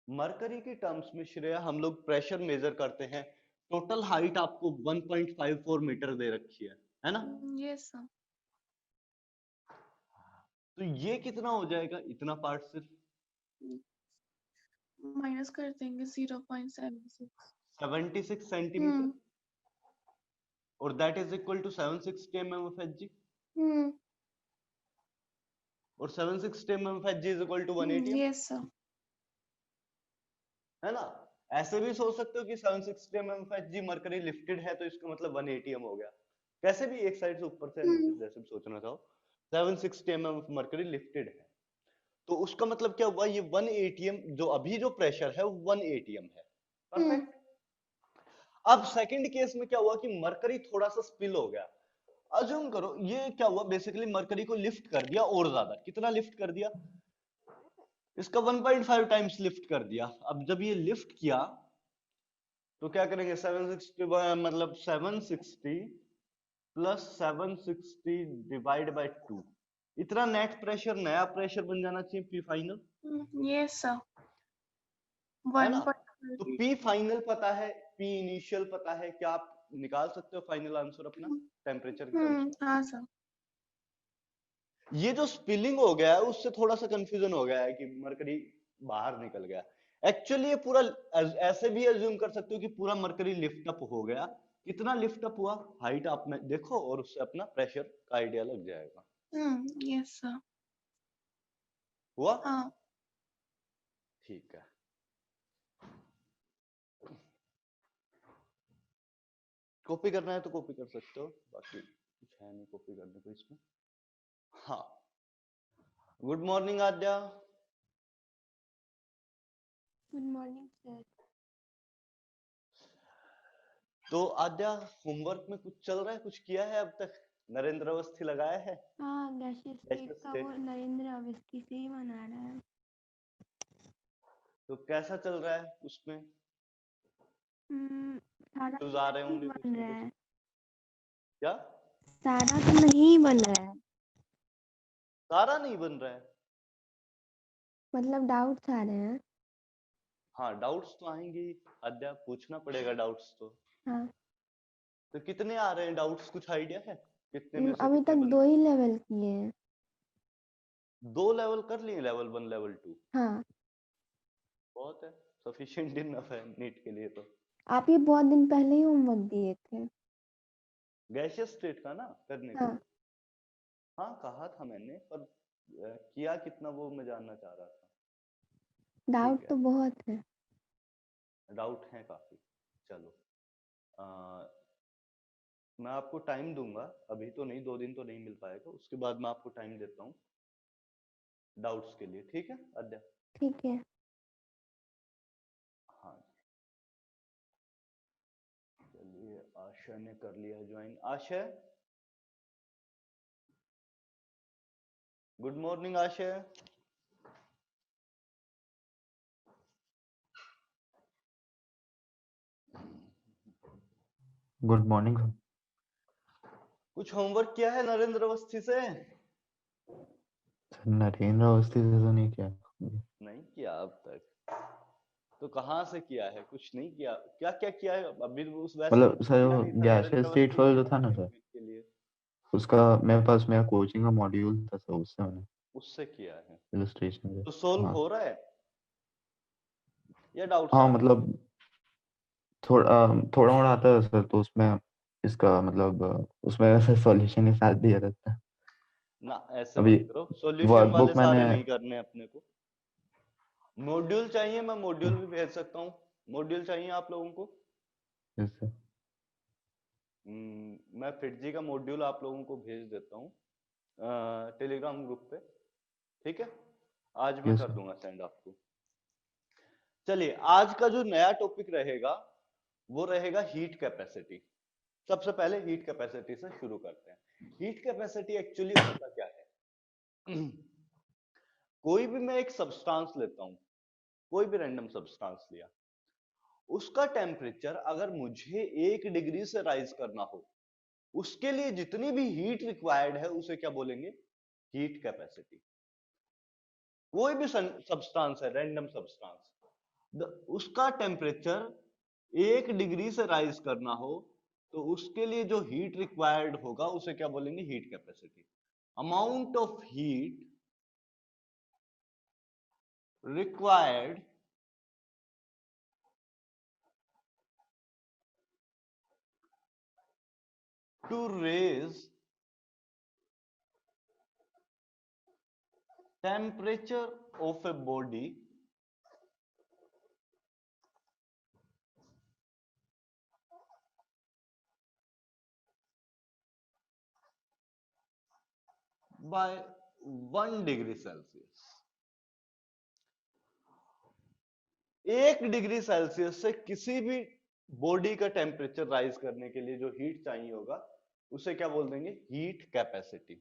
Mercury की terms में श्रेया हम लोग प्रेशर मेजर करते हैं। टोटल हाइट आपको 1.54 मीटर दे रखी है ना? Yes sir. तो ये कितना हो जाएगा इतना पार्ट सिर्फ? माइनस कर देंगे 0.76। 76 सेंटीमीटर और that is equal to 760 mm of Hg और 760 mm of Hg is equal to 180 yes sir. है ना? ऐसे भी सोच सकते हो कि 760 mm of Hg mercury lifted है तो इसका मतलब 180 m हो गया। कैसे भी एक साइड से ऊपर से नीचे जैसे भी सोचना चाहो, 760 mm of मरकरी लिफ्टेड है तो उसका मतलब क्या हुआ, ये 180 m जो अभी जो प्रेशर है वो 180 m है। परफेक्ट। अब सेकंड केस में क्या हुआ कि मरकरी थोड़ा सा स्पिल हो गया। अज्यूम करो ये क्या हुआ, बेसिकली मरकरी को लिफ्ट कर दिया और ज्यादा, कितना लिफ्ट कर दिया, इसका 1.5 टाइम्स लिफ्ट कर दिया। अब जब ये लिफ्ट किया तो क्या करेंगे, 760 मतलब 760 प्लस 760 डिवाइड बाय 2, इतना नेट प्रेशर नया प्रेशर बन जाना चाहिए पी फाइनल। Yes sir. है ना? तो पी फाइनल पता है, पी इनिशियल पता है, क्या आप निकाल सकते हो फाइनल आंसर अपना टेम्परेचर के टर्म्स में? हाँ सर। ये जो स्पिलिंग हो गया है उससे थोड़ा सा कंफ्यूजन हो गया है कि मरकरी बाहर निकल गया। एक्चुअली ये पूरा ऐसे भी अज्यूम कर सकते हो कि पूरा मरकरी लिफ्ट अप हो गया। कितना लिफ्ट अप हुआ, हाइट आप में देखो और उससे अपना प्रेशर का आइडिया लग जाएगा। Yes sir. हुआ? हाँ। ठीक है। कॉपी करना है तो कॉपी कर सकते हो, बाकी कुछ है नहीं कॉपी करने को इसमें। हाँ, good morning Aadya. Good morning sir. तो आद्या होमवर्क में कुछ चल रहा है, कुछ किया है अब तक? नरेंद्र अवस्थी लगाया है? हाँ, गैशियस स्टेट गैशियस का वो स्टेट नरेंद्र अवस्थी से ही बना रहा है। तो कैसा चल रहा है उसमें? सारा इश्यूज तो आ रहे नहीं होंगे कुछ बन ना रहा कुछ? है। क्या? सारा तो नहीं बन रहा है, सारा नहीं बन रहा है? मतलब डाउट्स आ रहे हैं। हाँ, डाउट्स तो आएंगे ही आद्या, पूछना पड़ेगा डाउट्स तो। हाँ। तो कितने आ रहे हैं डाउट्स, कुछ आइडिया है कितने में से अभी कितने तक बन 2 रहे ही लेवल किए हैं। हैं? 2 लेवल कर लिए, लेवल 1 लेवल 2? हाँ। बहुत है, सफिशिएंट इनफ है नीट के लिए तो। आप ये बहुत दिन पहले ही होमवर्क दिए थे। गैशियस स्टेट का ना करने को? हाँ। हाँ कहा था मैंने, पर किया कितना वो मैं जानना चाह रहा था। ठीक डाउट है, तो बहुत है। डाउट है काफी। चलो मैं आपको टाइम दूंगा, अभी तो नहीं, 2 दिन तो नहीं मिल पाएगा, उसके बाद मैं आपको टाइम देता हूँ डाउट्स के लिए। ठीक है आद्या? ठीक है। हाँ, चलिए आशा ने कर लिया join. Asha, good morning Asha. Good morning sir. कुछ होमवर्क किया है नरेंद्र अवस्थी से? नरेंद्र अवस्थी से तो नहीं किया। नहीं किया अब तक? तो कहाँ से किया है, कुछ नहीं किया? क्या क्या किया है अभी? उस वैसे भी मतलब तो सर पढ़ना वो नहीं था, गैशियस नरेंद्र स्टेट अवस्थी वाला नहीं जो था था ना क्या सर, नीट के लिए? उसका मेरे पास मेरा कोचिंग का मॉड्यूल था सर, उससे मैंने उससे किया है? इलस्ट्रेशन तो सोल्व हाँ। हो रहा है या डाउट्स हाँ आ रहे हैं? मतलब थोड़ा थोड़ा मोड़ा आता है सर, तो उसमें इसका मतलब उसमें वैसे सॉल्यूशन के साथ दिया रहता है। ना ऐसे अभी मत करो, सॉल्यूशन वाले वर्कबुक मैंने सारे नहीं करने अपने को। मॉड्यूल चाहिए, मैं मॉड्यूल भी भेज सकता हूँ। मॉड्यूल चाहिए आप लोगों को? जैसे मैं फिटजी का मॉड्यूल आप लोगों को भेज देता हूँ टेलीग्राम ग्रुप पे। ठीक है, आज मैं यस कर सर। दूंगा सेंड आपको। चलिए आज का जो नया टॉपिक रहेगा वो रहेगा हीट कैपेसिटी। सबसे पहले हीट कैपेसिटी से शुरू करते हैं। हीट कैपेसिटी एक्चुअली होता क्या है? कोई भी मैं एक सब्सटेंस लेता हूं, कोई भी रैंडम सब्सटेंस लिया, उसका टेम्परेचर अगर मुझे 1 डिग्री से राइज करना हो, उसके लिए जितनी भी हीट रिक्वायर्ड है उसे क्या बोलेंगे? Heat capacity. कोई भी सब्सटेंस है, रैंडम सब्सटेंस, उसका टेम्परेचर 1 डिग्री से राइज करना हो तो उसके लिए जो हीट रिक्वायर्ड होगा उसे क्या बोलेंगे, heat capacity. Amount of heat required to raise temperature of a body by 1 degree Celsius. 1 degree Celsius से किसी भी बॉडी का टेम्परेचर राइज करने के लिए जो हीट चाहिए होगा उसे क्या बोल देंगे, हीट कैपेसिटी।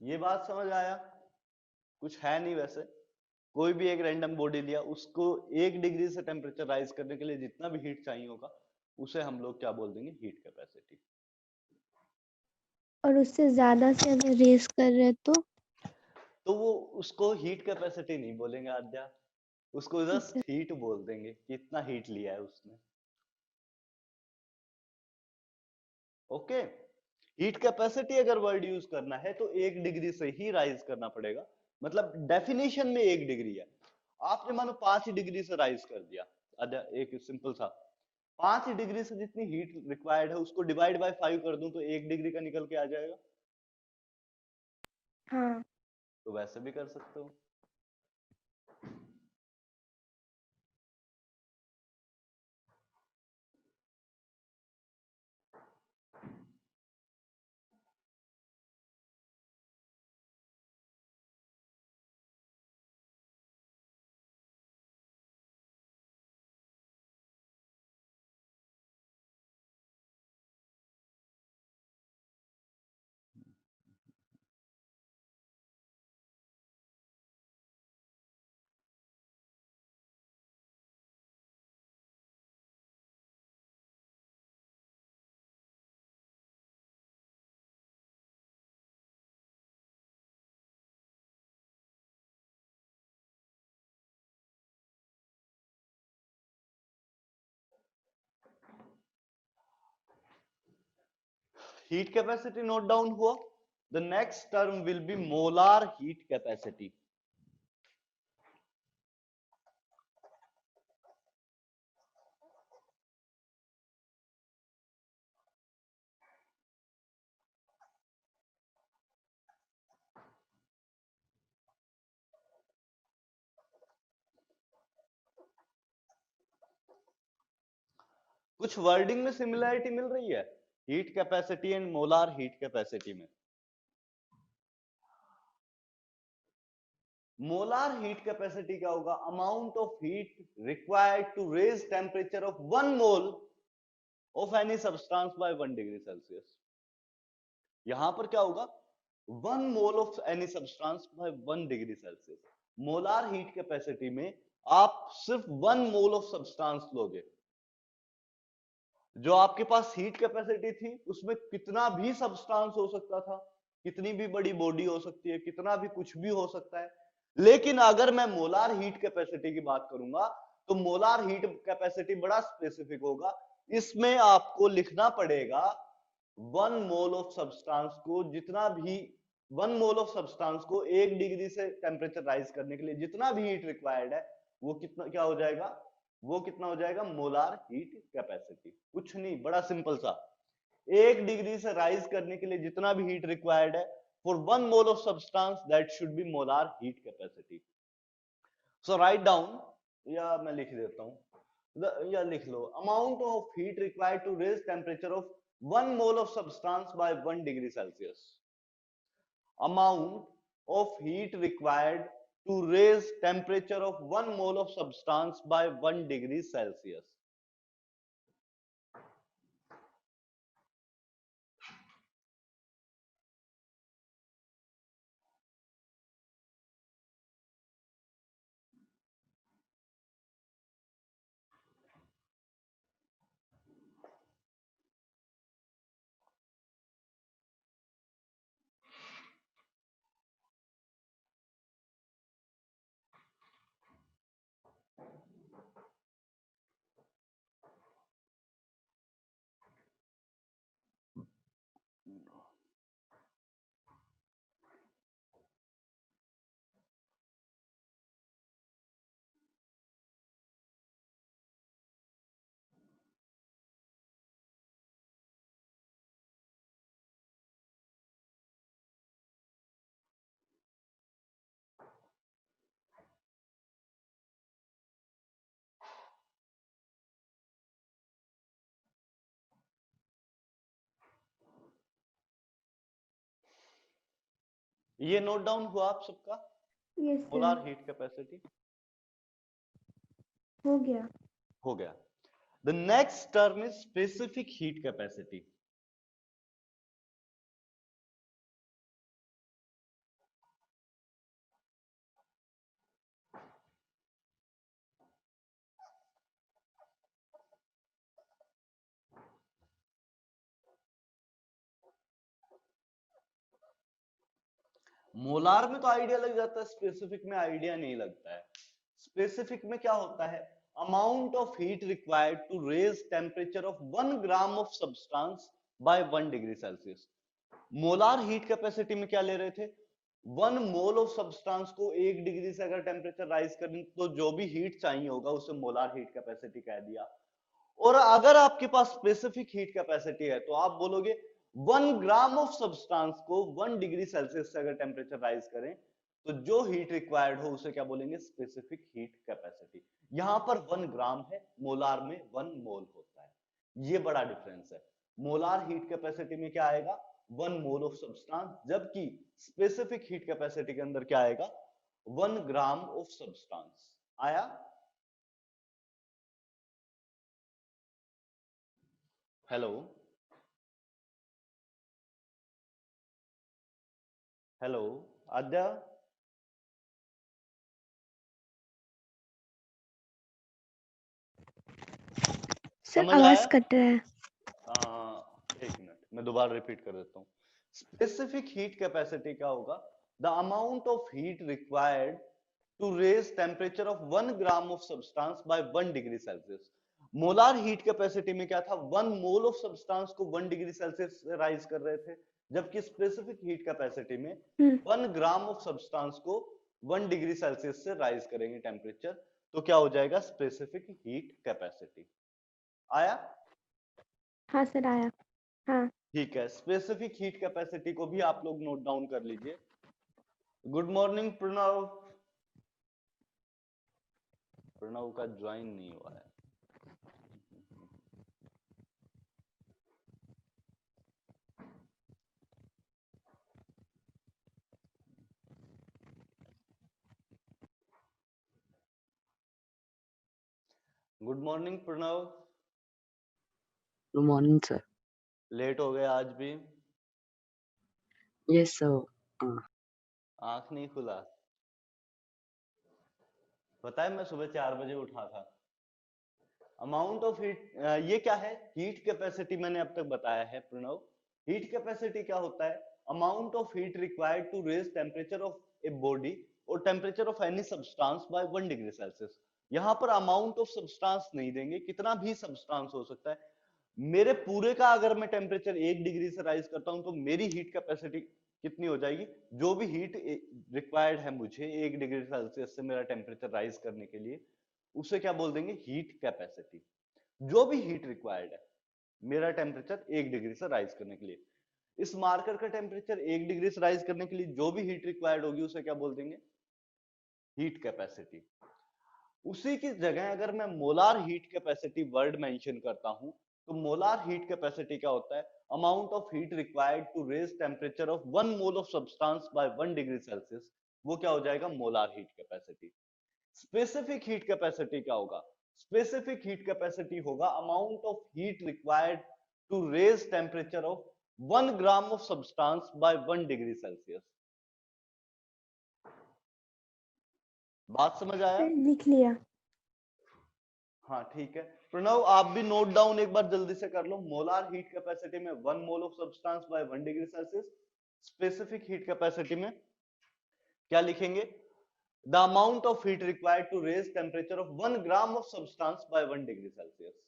ये बात समझ आया? कुछ है नहीं वैसे, कोई भी एक रैंडम बॉडी लिया, उसको 1 डिग्री से टेम्परेचर राइज करने के लिए जितना भी हीट चाहिए होगा उसे हम लोग क्या बोल देंगे, हीट कैपेसिटी। और उससे ज्यादा से अगर रेस कर रहे तो वो उसको हीट कैपेसिटी नहीं बोलेंगे आद्या, उसको अच्छा। जस्ट हीट बोल देंगे, कितना हीट लिया है उसने। ओके, हीट कैपेसिटी अगर वर्ड यूज करना है तो 1 डिग्री से ही राइज करना पड़ेगा, मतलब डेफिनेशन में 1 डिग्री है। आपने मानो 5 डिग्री से राइज कर दिया, आद्या एक सिंपल सा 5 डिग्री से जितनी हीट रिक्वायर्ड है उसको डिवाइड बाय 5 कर दूं तो 1 डिग्री का निकल के आ जाएगा। हाँ। तो वैसे भी कर सकते हो। हीट कैपेसिटी नोट डाउन हुआ। The next term will be molar heat capacity. कुछ वर्डिंग में सिमिलरिटी मिल रही है heat capacity and molar heat capacity में। मोलार हीट कैपेसिटी क्या होगा, amount of heat required to raise temperature of 1 mole of any substance by 1 degree Celsius. यहां पर क्या होगा, 1 mole of any substance by 1 degree Celsius. Molar heat capacity में आप सिर्फ 1 मोल ऑफ सब्सटेंस लोगे। जो आपके पास हीट कैपेसिटी थी उसमें कितना भी सब्सटेंस हो सकता था, कितनी भी बड़ी बॉडी हो सकती है, कितना भी कुछ भी हो सकता है। लेकिन अगर मैं मोलार हीट कैपेसिटी की बात करूंगा तो मोलार हीट कैपेसिटी बड़ा स्पेसिफिक होगा। इसमें आपको लिखना पड़ेगा 1 मोल ऑफ सब्सटेंस को, जितना भी 1 मोल ऑफ सब्सटेंस को 1 डिग्री से टेम्परेचर राइज करने के लिए जितना भी हीट रिक्वायर्ड है वो कितना क्या हो जाएगा, वो कितना हो जाएगा, मोलार हीट कैपेसिटी। कुछ नहीं, बड़ा सिंपल सा, 1 डिग्री से राइज करने के लिए जितना भी हीट रिक्वायर्ड है for 1 mole of substance that should be molar heat capacity. So write down, या मैं लिख देता हूं, या लिख लो, amount of heat required to raise temperature of 1 mole of substance by 1 degree Celsius. amount of heat required to raise temperature of 1 mole of substance by 1 degree Celsius. ये note down हुआ आप सबका? Yes molar sir, heat capacity हो गया। हो गया। The next term is specific heat capacity. Molar में तो आइडिया लग जाता है, स्पेसिफिक में आइडिया नहीं लगता है। स्पेसिफिक में क्या होता है? Amount of heat required to raise temperature of 1 gram of substance by 1 degree Celsius. Molar heat capacity में क्या ले रहे थे? 1 मोल ऑफ सब्सटेंस को 1 डिग्री से अगर टेम्परेचर राइज करनी तो जो भी हीट चाहिए होगा उसे मोलार हीट कैपेसिटी कह दिया। और अगर आपके पास स्पेसिफिक हीट कैपेसिटी है तो आप बोलोगे 1 ग्राम ऑफ सब्सटेंस को 1 डिग्री सेल्सियस से अगर टेम्परेचर राइज करें तो जो हीट रिक्वायर्ड हो उसे क्या बोलेंगे? Specific heat capacity. यहां पर 1 ग्राम है, मोलार में 1 मोल होता है। ये बड़ा डिफरेंस है। मोलार हीट कैपेसिटी में क्या आएगा? 1 मोल ऑफ सब्सटेंस, जबकि स्पेसिफिक हीट कैपेसिटी के अंदर क्या आएगा? 1 ग्राम ऑफ सब्सटेंस। आया? हेलो हेलो आद्या? सर समझ आवाज आया? कट रहा है। एक मिनट, मैं दोबारा रिपीट कर देता हूँ। स्पेसिफिक हीट कैपेसिटी क्या होगा? The amount of heat required to raise temperature of 1 gram of substance by 1 degree Celsius. Molar heat capacity में क्या था? 1 मोल ऑफ सब्सटेंस को 1 डिग्री सेल्सियस से राइज कर रहे थे, जबकि स्पेसिफिक हीट कैपेसिटी में 1 ग्राम ऑफ सब्सटेंस को 1 डिग्री सेल्सियस से राइज करेंगे टेम्परेचर, तो क्या हो जाएगा? Specific heat capacity. आया? हाँ सर आया। हाँ ठीक है, स्पेसिफिक हीट कैपेसिटी को भी आप लोग नोट डाउन कर लीजिए। Good morning Pranav. प्रणव का ज्वाइन नहीं हुआ है। Good morning Pranav. Good morning sir. Late हो गए आज भी? Yes sir. आंख नहीं खुला? पता है मैं सुबह 4 बजे उठा था। अमाउंट ऑफ हीट, ये क्या है? हीट कैपेसिटी मैंने अब तक बताया है प्रणव। हीट कैपेसिटी क्या होता है? Amount of heat required to raise temperature of a body और temperature of any substance by 1 degree Celsius. यहां पर अमाउंट ऑफ सब्सटेंस नहीं देंगे, कितना भी सब्सटेंस हो सकता है। मेरे पूरे का अगर मैं टेम्परेचर 1 डिग्री से राइज करता हूं तो मेरी हीट कैपेसिटी कितनी हो जाएगी? जो भी हीट रिक्वायर्ड है मुझे 1 डिग्री सेल्सियस से मेरा टेम्परेचर राइज करने के लिए, उसे क्या बोल देंगे? Heat capacity. जो भी हीट रिक्वायर्ड है मेरा टेम्परेचर 1 डिग्री से राइज करने के लिए, इस मार्कर का टेम्परेचर 1 डिग्री से राइज करने के लिए जो भी हीट रिक्वायर्ड होगी उसे क्या बोल देंगे? Heat capacity. उसी की जगह अगर मैं molar heat capacity word mention करता हूं तो मोलार हीट कैपेसिटी क्या होता है? Amount of heat required to raise temperature of 1 mole of substance by 1 degree Celsius. वो क्या हो जाएगा? Molar heat capacity. Specific heat capacity क्या होगा? स्पेसिफिक हीट कैपेसिटी होगा amount of heat required to raise temperature of 1 gram of substance by 1 degree Celsius. बात समझ आया? सर लिख लिया। हाँ ठीक है प्रणव, आप भी नोट डाउन एक बार जल्दी से कर लो। मोलार हीट कैपेसिटी में 1 mole of substance by 1 degree Celsius. Specific heat capacity में क्या लिखेंगे? The amount of heat required to raise temperature of 1 gram of substance by 1 degree Celsius.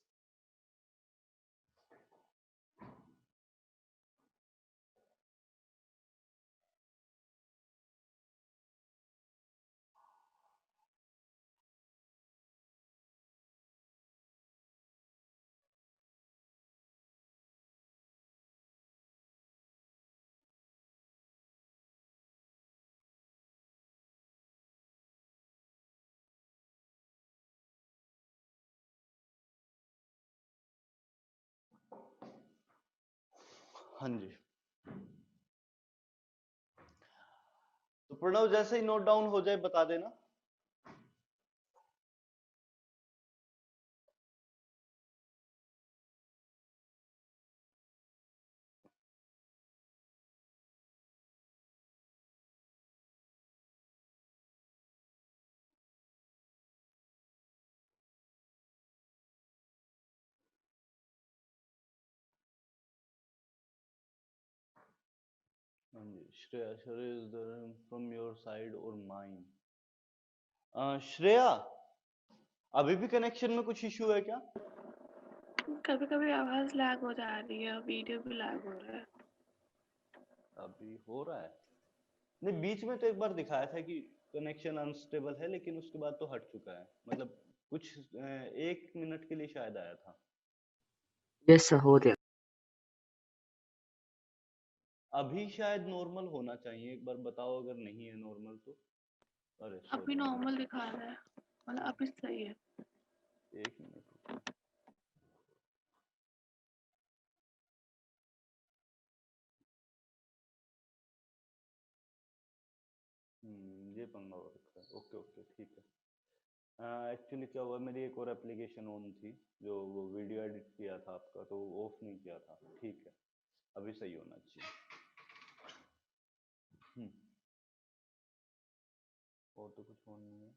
हाँ जी, प्रणव जैसे ही नोट डाउन हो जाए बता देना। हाँ जी, Shreya is there from your side और माइन? श्रेया, अभी भी कनेक्शन में कुछ इशू है क्या? कभी कभी आवाज लैग हो जा रही है, वीडियो भी लैग हो रहा है। अभी हो रहा है? नहीं, बीच में तो एक बार दिखाया था कि कनेक्शन अनस्टेबल है, लेकिन उसके बाद तो हट चुका है। मतलब कुछ 1 मिनट के लिए शायद आया था। यस सर, हो गया। अभी शायद नॉर्मल होना चाहिए, एक बार बताओ अगर नहीं है नॉर्मल तो। अरे अभी नॉर्मल दिखा रहा है, मतलब अभी सही है। 1 मिनट रुको। ये पंगा हो रखा है। ओके ओके, ठीक है। एक्चुअली क्या हुआ, मेरी एक और एप्लीकेशन ऑन थी, जो वो वीडियो एडिट किया था आपका, तो ऑफ नहीं किया था। ठीक है, अभी सही होना चाहिए। और तो कुछ ऑन नहीं है।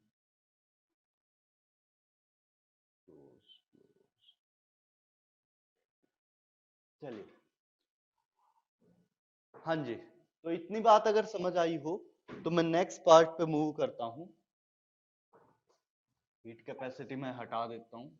चलिए, हाँ जी, तो इतनी बात अगर समझ आई हो तो मैं नेक्स्ट पार्ट पे मूव करता हूँ। हीट कैपेसिटी मैं हटा देता हूँ।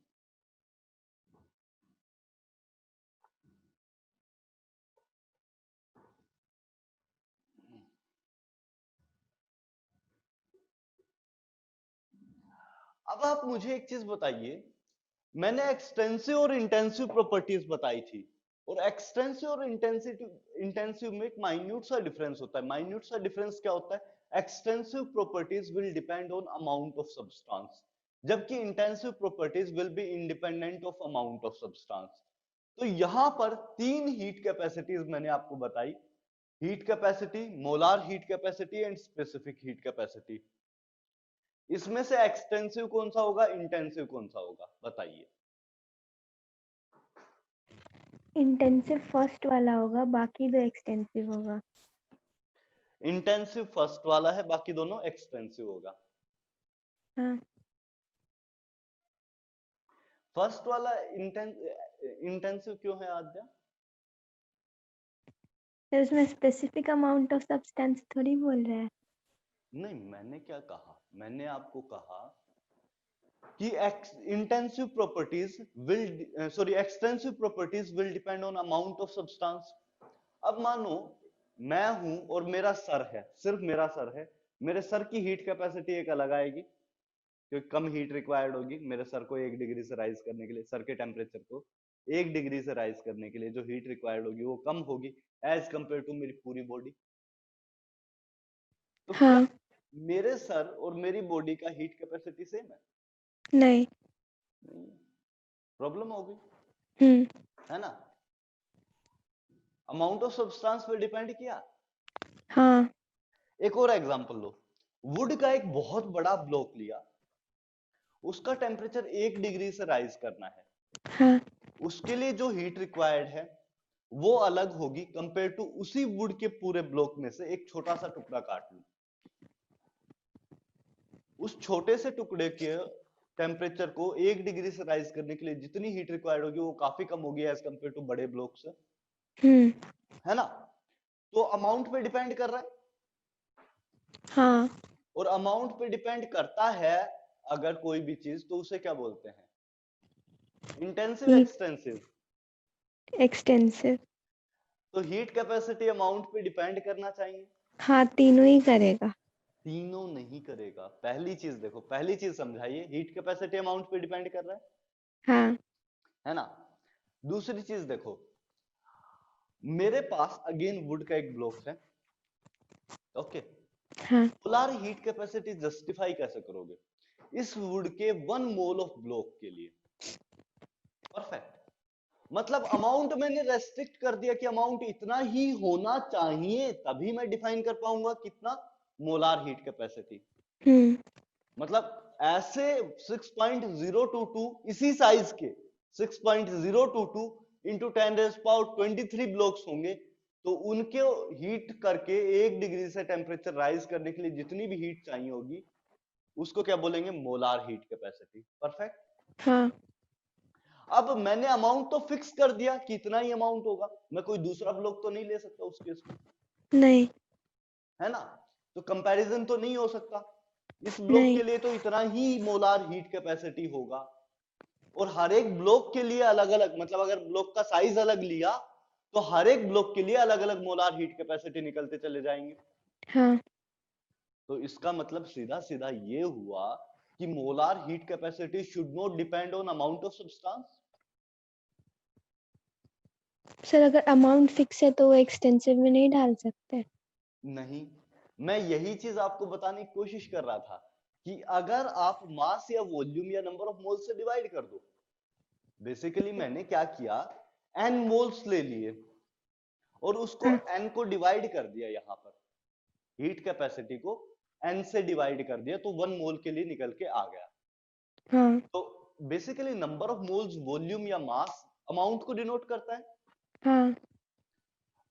अब आप मुझे एक चीज बताइए, मैंने एक्सटेंसिव और इंटेंसिव प्रॉपर्टीज बताई थी, और एक्सटेंसिव और इंटेंसिव में एक माइन्यूट सा डिफरेंस होता है। माइन्यूट सा डिफरेंस क्या होता है? Extensive properties will depend on amount of substance, जबकि intensive properties will be independent of amount of substance. तो यहां पर 3 हीट कैपेसिटीज मैंने आपको बताई। Heat capacity, molar heat capacity and specific heat capacity. इसमें से एक्सटेंसिव कौन सा होगा, इंटेंसिव कौन सा होगा, बताइए। इंटेंसिव फर्स्ट वाला होगा, बाकी दो एक्सटेंसिव होगा। इंटेंसिव फर्स्ट वाला है, बाकी दोनों एक्सटेंसिव होगा। हाँ, फर्स्ट वाला इंटेंसिव क्यों है आद्या? तो उसमें स्पेसिफिक अमाउंट ऑफ सब्सटेंस थोड़ी बोल रहा है। नहीं, मैंने क्या कहा, मैंने आपको कहा कि intensive properties will sorry extensive properties will depend on amount of substance. अब मानो मैं हूं और मेरा सर है, सिर्फ मेरा सर है, मेरे सर की हीट कैपेसिटी एक अलग आएगी, क्योंकि कम हीट रिक्वायर्ड होगी। मेरे सर को 1 डिग्री से राइज करने के लिए, सर के टेम्परेचर को 1 डिग्री से राइज करने के लिए जो हीट रिक्वायर्ड होगी वो कम होगी एज कंपेयर टू मेरी पूरी बॉडी। तो हाँ, क्या मेरे सर और मेरी बॉडी का हीट कैपेसिटी सेम है? नहीं। प्रॉब्लम होगी, है ना? अमाउंट ऑफ सब्सटेंस पे डिपेंड किया। हाँ, एक और एग्जांपल लो, वुड का एक बहुत बड़ा ब्लॉक लिया, उसका टेम्परेचर 1 डिग्री से राइज करना है। हाँ, उसके लिए जो हीट रिक्वायर्ड है वो अलग होगी कंपेयर टू उसी वुड के पूरे ब्लॉक में से एक छोटा सा टुकड़ा काट लूं। उस छोटे से टुकड़े के टेम्परेचर को 1 डिग्री से राइज करने के लिए जितनी हीट रिक्वायर्ड होगी वो काफी कम होगी एज कंपेयर टू बड़े ब्लॉक से, है ना? तो अमाउंट पे डिपेंड कर रहा है। हाँ, और अमाउंट पे डिपेंड करता है अगर कोई भी चीज, तो उसे क्या बोलते हैं? Intensive, heat extensive. एक्सटेंसिव। तो हीट कैपेसिटी अमाउंट पे डिपेंड करना चाहिए। हाँ, तीनों ही करेगा। तीनों नहीं करेगा। पहली चीज देखो, पहली चीज समझाइए, हीट कैपेसिटी अमाउंट पे डिपेंड कर रहा है, हाँ, है ना? दूसरी चीज देखो, मेरे पास अगेन वुड का एक ब्लॉक है, ओके। हाँ, मोलार हीट कैपेसिटी जस्टिफाई कैसे करोगे? इस वुड के 1 मोल ऑफ ब्लॉक के लिए। परफेक्ट। मतलब अमाउंट मैंने रेस्ट्रिक्ट कर दिया कि अमाउंट इतना ही होना चाहिए, तभी मैं डिफाइन कर पाऊंगा कितना, मोलार हीट कैपेसिटी। मतलब ऐसे 6.022 इसी साइज के 6.022 इंटू 10⁻23 ब्लॉक्स होंगे, तो उनके हीट करके 1 डिग्री से टेम्परेचर राइज करने के लिए जितनी भी हीट चाहिए होगी उसको क्या बोलेंगे, मोलार हीट कैपेसिटी। परफेक्ट। हाँ। अब मैंने अमाउंट तो फिक्स कर दिया कि इतना ही अमाउंट होगा, मैं कोई दूसरा ब्लॉक तो नहीं ले सकता उस केस में, नहीं। है ना, तो कंपैरिजन तो नहीं हो सकता। इस ब्लॉक के लिए तो इतना ही मोलार हीट कैपेसिटी होगा, और हर एक ब्लॉक के लिए अलग अलग, मतलब अगर ब्लॉक का साइज अलग लिया तो हर एक ब्लॉक के लिए अलग अलग मोलार हीट कैपेसिटी निकलते चले जाएंगे। हाँ। तो इसका मतलब सीधा सीधा ये हुआ कि molar heat capacity should not depend on amount of substance. Sir अगर अमाउंट फिक्स है तो वो एक्सटेंसिव में नहीं डाल सकते? नहीं, मैं यही चीज आपको बताने की कोशिश कर रहा था कि अगर आप मास या वॉल्यूम या नंबर ऑफ मोल्स से डिवाइड कर दो, बेसिकली मैंने क्या किया, n मोल्स ले लिए और उसको n को डिवाइड कर दिया, यहां पर हीट कैपेसिटी को n से डिवाइड कर दिया, तो 1 मोल के लिए निकल के आ गया। हाँ। तो basically number of moles volume या मास अमाउंट को डिनोट करता है। हाँ।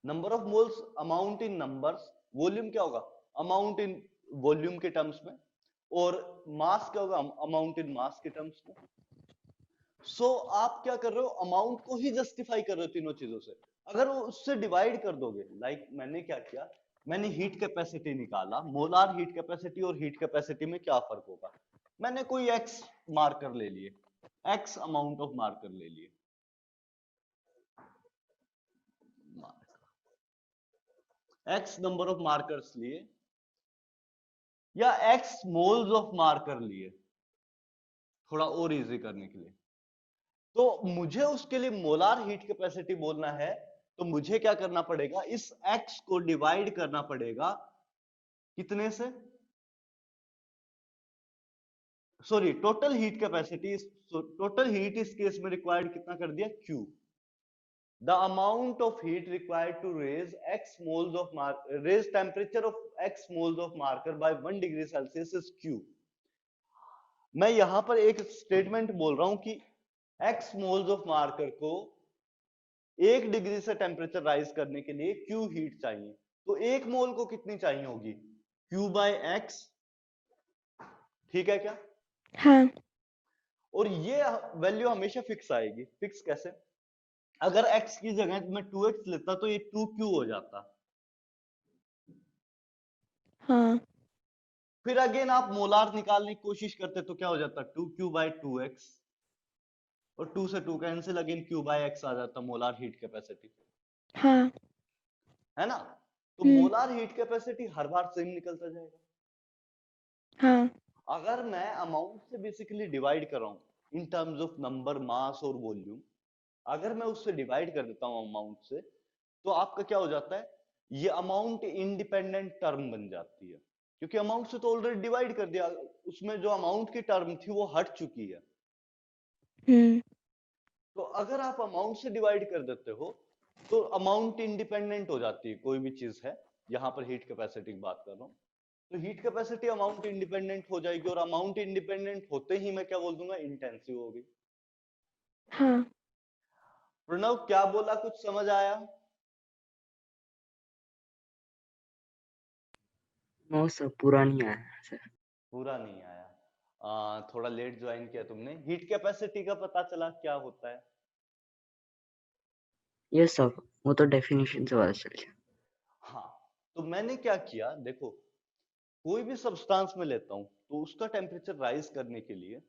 Number of moles amount in numbers, volume क्या होगा, अमाउंट इन वॉल्यूम के टर्म्स में, और मास क्या होगा, अमाउंट इन मास के टर्म्स में। सो आप क्या कर रहे हो, अमाउंट को ही जस्टिफाई कर रहे हो तीनों चीजों से। अगर वो उससे डिवाइड कर दोगे, लाइक मैंने क्या किया, मैंने हीट कैपेसिटी निकाला, मोलार हीट कैपेसिटी और हीट कैपेसिटी में क्या फर्क होगा, मैंने कोई x मार्कर ले लिए, x अमाउंट ऑफ मार्कर ले लिए, x नंबर ऑफ मार्कर्स लिए, या x मोल्स ऑफ मार्कर लिए, थोड़ा और इजी करने के लिए। तो मुझे उसके लिए मोलार हीट कैपेसिटी बोलना है, तो मुझे क्या करना पड़ेगा, इस x को डिवाइड करना पड़ेगा कितने से, sorry total heat capacity, total heat इस केस में रिक्वायर्ड कितना कर दिया, Q, the amount of heat required to raise x moles of raise temperature of x moles of marker by 1 degree Celsius is Q। मैं यहां पर एक statement बोल रहा हूं कि x मोल्स ऑफ मार्कर को 1 डिग्री से टेम्परेचर राइज करने के लिए Q हीट चाहिए, तो 1 मोल को कितनी चाहिए होगी, Q बाय x, ठीक है क्या? हाँ। और ये वैल्यू हमेशा फिक्स आएगी। फिक्स कैसे, अगर x की जगह मैं 2x लेता तो ये 2Q हो जाता। हाँ। फिर अगेन आप मोलार निकालने की कोशिश करते तो क्या हो जाता, 2Q बाय 2x, और 2 से 2 cancel, again Q by x आ जाता मोलार हीट कैपेसिटी, हाँ। है ना। तो मोलार हीट कैपेसिटी हर बार सेम निकलता जाएगा। हाँ। अगर मैं अमाउंट से बेसिकली डिवाइड कर रहा हूं इन टर्म्स ऑफ नंबर, मास और वॉल्यूम, अगर मैं उससे डिवाइड कर देता हूं अमाउंट से, तो आपका क्या हो जाता है, ये अमाउंट इंडिपेंडेंट टर्म बन जाती है, क्योंकि अमाउंट से तो ऑलरेडी डिवाइड कर दिया, उसमें जो अमाउंट की टर्म थी वो हट चुकी है। तो अगर आप अमाउंट से डिवाइड कर देते हो तो अमाउंट इंडिपेंडेंट हो जाती है, कोई भी चीज है, यहां पर हीट कैपेसिटी की बात कर रहा हूं, तो हीट कैपेसिटी अमाउंट इंडिपेंडेंट हो जाएगी, और अमाउंट इंडिपेंडेंट होते ही मैं क्या बोल दूंगा, इंटेंसिव होगी। हाँ। प्रणव क्या बोला, कुछ समझ आया? नो सर, पूरा नहीं आया सर। पूरा नहीं आया, थोड़ा लेट ज्वाइन किया तुमने। हीट कैपेसिटी का पता चला क्या होता है? यस सर, वो तो डेफिनेशन से पता चल गया। हाँ, तो मैंने क्या किया, देखो कोई भी सब्सटेंस में लेता हूं तो उसका टेम्परेचर राइज करने के लिए,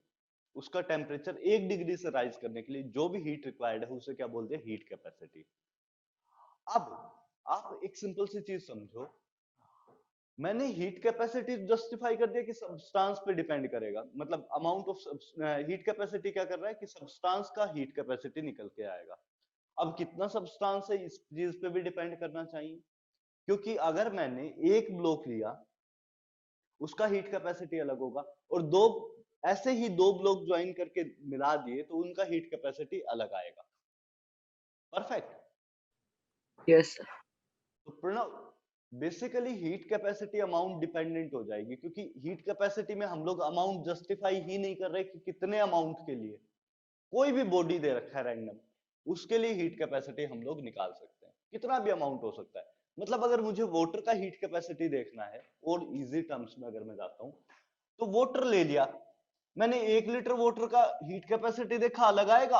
उसका टेम्परेचर 1 डिग्री से राइज करने के लिए जो भी हीट रिक्वायर्ड है उसे क्या बोलते हैं, हीट कैपेसिटी। अब आप एक सिंपल सी चीज समझो, मैंने हीट कैपेसिटी जस्टिफाई कर दिया कि सब्सटेंस पे डिपेंड करेगा, मतलब अमाउंट ऑफ हीट कैपेसिटी क्या कर रहा है कि सब्सटेंस का हीट कैपेसिटी निकल के आएगा। अब कितना सब्सटेंस है इस चीज पे भी डिपेंड करना चाहिए, क्योंकि अगर मैंने एक ब्लॉक लिया उसका हीट कैपेसिटी अलग होगा, और दो ऐसे ही दो ब्लॉक ज्वाइन करके मिला दिए तो उनका हीट कैपेसिटी अलग आएगा। परफेक्ट। Yes sir. तो Pranav basically heat capacity amount dependent हो जाएगी, क्योंकि हीट कैपेसिटी में हम लोग अमाउंट जस्टिफाई ही नहीं कर रहे कि कितने अमाउंट के लिए। कोई भी बॉडी दे रखा है रैंडम, उसके लिए हीट कैपेसिटी हम लोग निकाल सकते हैं, कितना भी अमाउंट हो सकता है। मतलब अगर मुझे वाटर का हीट कैपेसिटी देखना है, और इजी टर्म्स में अगर मैं जाता हूं, तो वाटर ले लिया मैंने, 1 लीटर वाटर का हीट कैपेसिटी देखा अलग आएगा,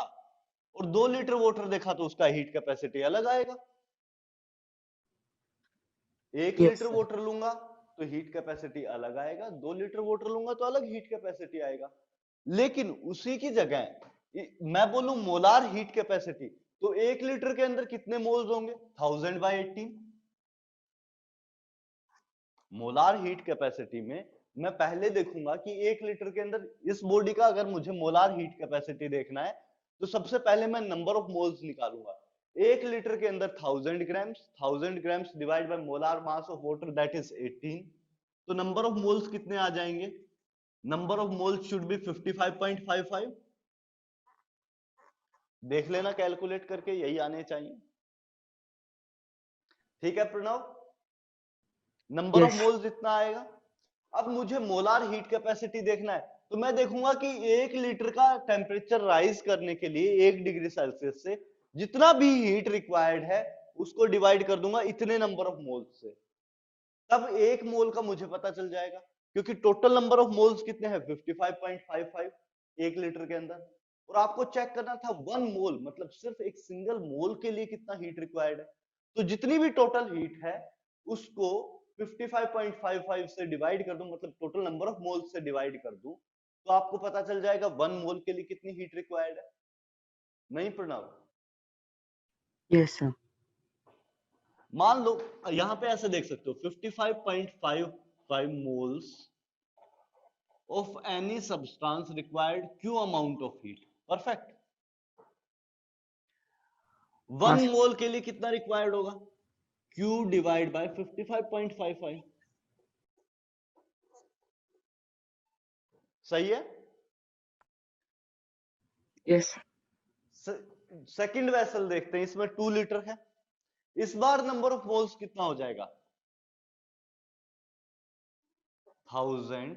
और 2 लीटर वाटर देखा तो उसका हीट कैपेसिटी अलग आएगा। 1 यस लीटर सर। वाटर लूंगा तो हीट कैपेसिटी अलग आएगा, 2 लीटर वाटर लूंगा तो अलग हीट कैपेसिटी आएगा। लेकिन उसी की जगह मैं बोलूं मोलार हीट कैपेसिटी, तो 1 लीटर के अंदर कितने मोल्स होंगे? 1000/18। मोलार हीट कैपेसिटी में मैं पहले देखूंगा कि 1 लीटर के अंदर इस बॉडी का अगर मुझे मोलार हीट कैपेसिटी देखना है, तो सबसे पहले मैं नंबर ऑफ मोल्स निकालूंगा। 1 लीटर के अंदर 1000 grams divide by molar mass of water, that is 18। तो नंबर ऑफ मोल्स कितने आ जाएंगे? Number of moles should be 55.55। देख लेना कैलकुलेट करके, यही आने चाहिए। ठीक है Pranav, number of yes moles इतना आएगा। अब मुझे मोलार हीट कैपेसिटी देखना है, तो मैं देखूंगा कि 1 लीटर का टेम्परेचर राइज करने के लिए 1 डिग्री सेल्सियस से जितना भी हीट रिक्वायर्ड है उसको डिवाइड कर दूंगा इतने नंबर ऑफ मोल्स से, तब 1 मोल का मुझे पता चल जाएगा। क्योंकि टोटल नंबर ऑफ मोल्स कितने हैं? 55.55 1 लीटर के अंदर। और आपको चेक करना था 1 मोल, मतलब सिर्फ एक सिंगल मोल के लिए कितना हीट रिक्वायर्ड है। तो जितनी भी टोटल हीट है उसको 55.55 से डिवाइड कर दूं, मतलब टोटल नंबर ऑफ मोल्स से डिवाइड कर दूं, तो आपको पता चल जाएगा 1 मोल के लिए कितनी हीट रिक्वायर्ड है। नहीं प्रणव? Yes sir. मान लो यहां पे ऐसे देख सकते हो 55.55 moles of any substance required q amount of heat। Perfect. हाँ 1 सर। मोल के लिए कितना रिक्वायर्ड होगा? q divide by 55.55। सही है। यस सेकंड वेसल देखते हैं, इसमें 2 लीटर है। इस बार नंबर ऑफ मोल्स कितना हो जाएगा? 1000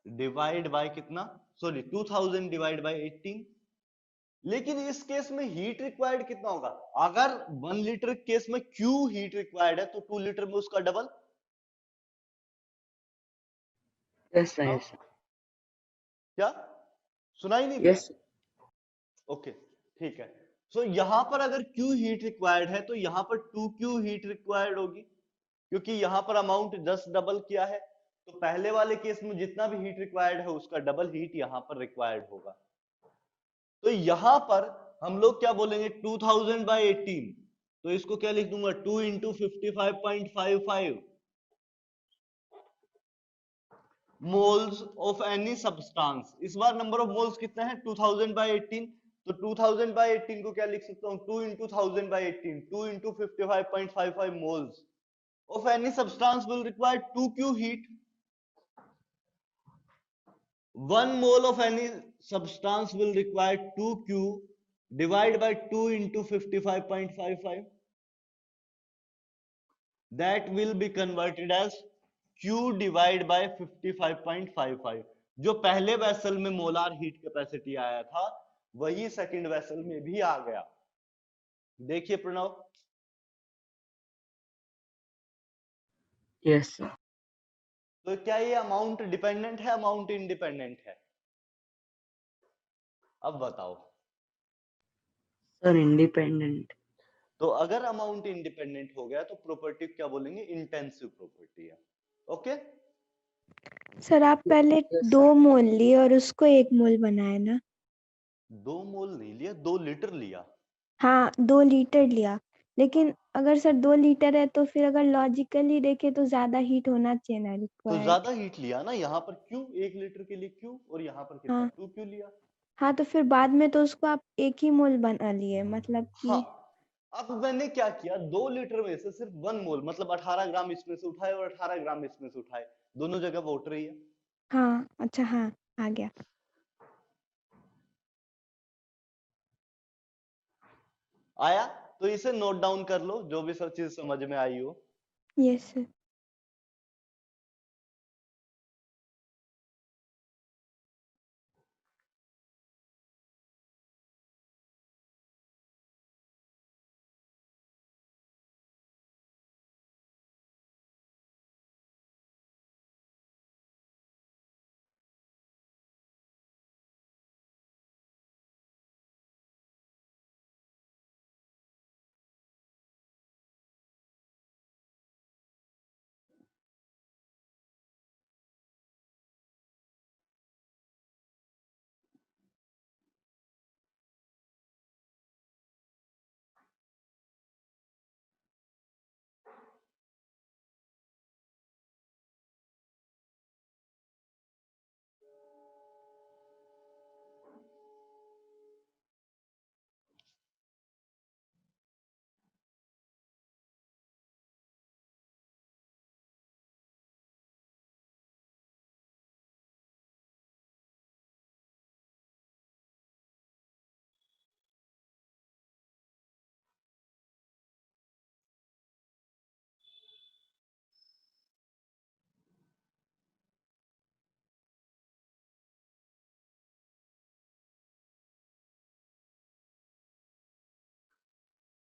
डिवाइड बाय कितना, सॉरी 2000 डिवाइड बाय 18। लेकिन इस केस में हीट रिक्वायर्ड कितना होगा? अगर 1 लीटर केस में Q हीट रिक्वायर्ड है, तो 2 लीटर में उसका double. Yes sir. Yes sir. क्या सुनाई नहीं दिया? यस ओके ठीक है। सो यहां पर अगर Q हीट रिक्वायर्ड है, तो यहां पर 2Q हीट रिक्वायर्ड होगी, क्योंकि यहां पर अमाउंट 10 डबल किया है। तो पहले वाले केस में जितना भी हीट रिक्वायर्ड है उसका डबल हीट यहां पर रिक्वायर्ड होगा। तो यहां पर हम लोग क्या बोलेंगे? 2000/18, तो इसको क्या लिख दूंगा? 2 into 55.55 moles of any substance. इस बार नंबर ऑफ मोल्स कितना है? 2000/18। तो 2000/18 को क्या लिख सकता हूं? 2 into 1000/18, 2 into 55.55 moles of any substance will require 2Q heat। 1 mole of any substance will require 2Q, divide by 2 into 55.55, that will be converted as Q divide by 55.55। जो पहले वेसल में मोलार हीट कैपेसिटी आया था वही second vessel में भी आ गया। देखिए प्रणव, यस सर। तो क्या ये अमाउंट डिपेंडेंट है, अमाउंट इंडिपेंडेंट है? अब बताओ। Sir independent. तो अगर अमाउंट इंडिपेंडेंट हो गया तो प्रॉपर्टी क्या बोलेंगे? इंटेंसिव प्रॉपर्टी है। ओके सर आप पहले यस 2 सर। मोल लिए और उसको 1 मोल बनाया ना? 2 मोल नहीं लिया, 2 लीटर लिया। हाँ 2 लीटर लिया, लेकिन अगर सर 2 लीटर है तो फिर अगर लॉजिकली देखे तो ज्यादा हीट होना चाहिए ना तो रिक्वायर्ड। ज्यादा हीट लिया ना, यहाँ पर क्यों 1 लीटर के लिए क्यों, और यहाँ पर कितना हाँ 2 क्यों लिया? हाँ, तो फिर बाद में तो उसको आप 1 ही मोल बना लिए, मतलब हाँ, कि अब मैंने क्या किया, 2 लीटर में से सिर्फ 1 मोल, मतलब 18 ग्राम इसमें से उठाए और 18 ग्राम इसमें से उठाए, दोनों जगह वाटर ही है। हाँ अच्छा हाँ आ गया। आया? तो इसे नोट डाउन कर लो, जो भी सब चीज समझ में आई हो। Yes sir.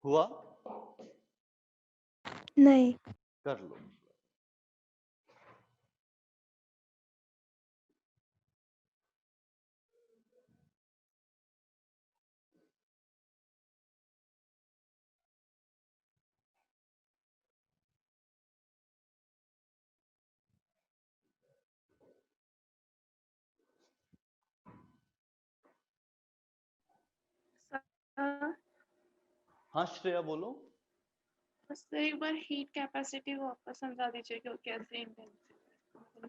हुआ? नहीं। कर लो। सर हाँ श्रेया बोलो। बस एक बार हीट कैपेसिटी वापस समझा दीजिए कि वो कैसे इंटेंसिव।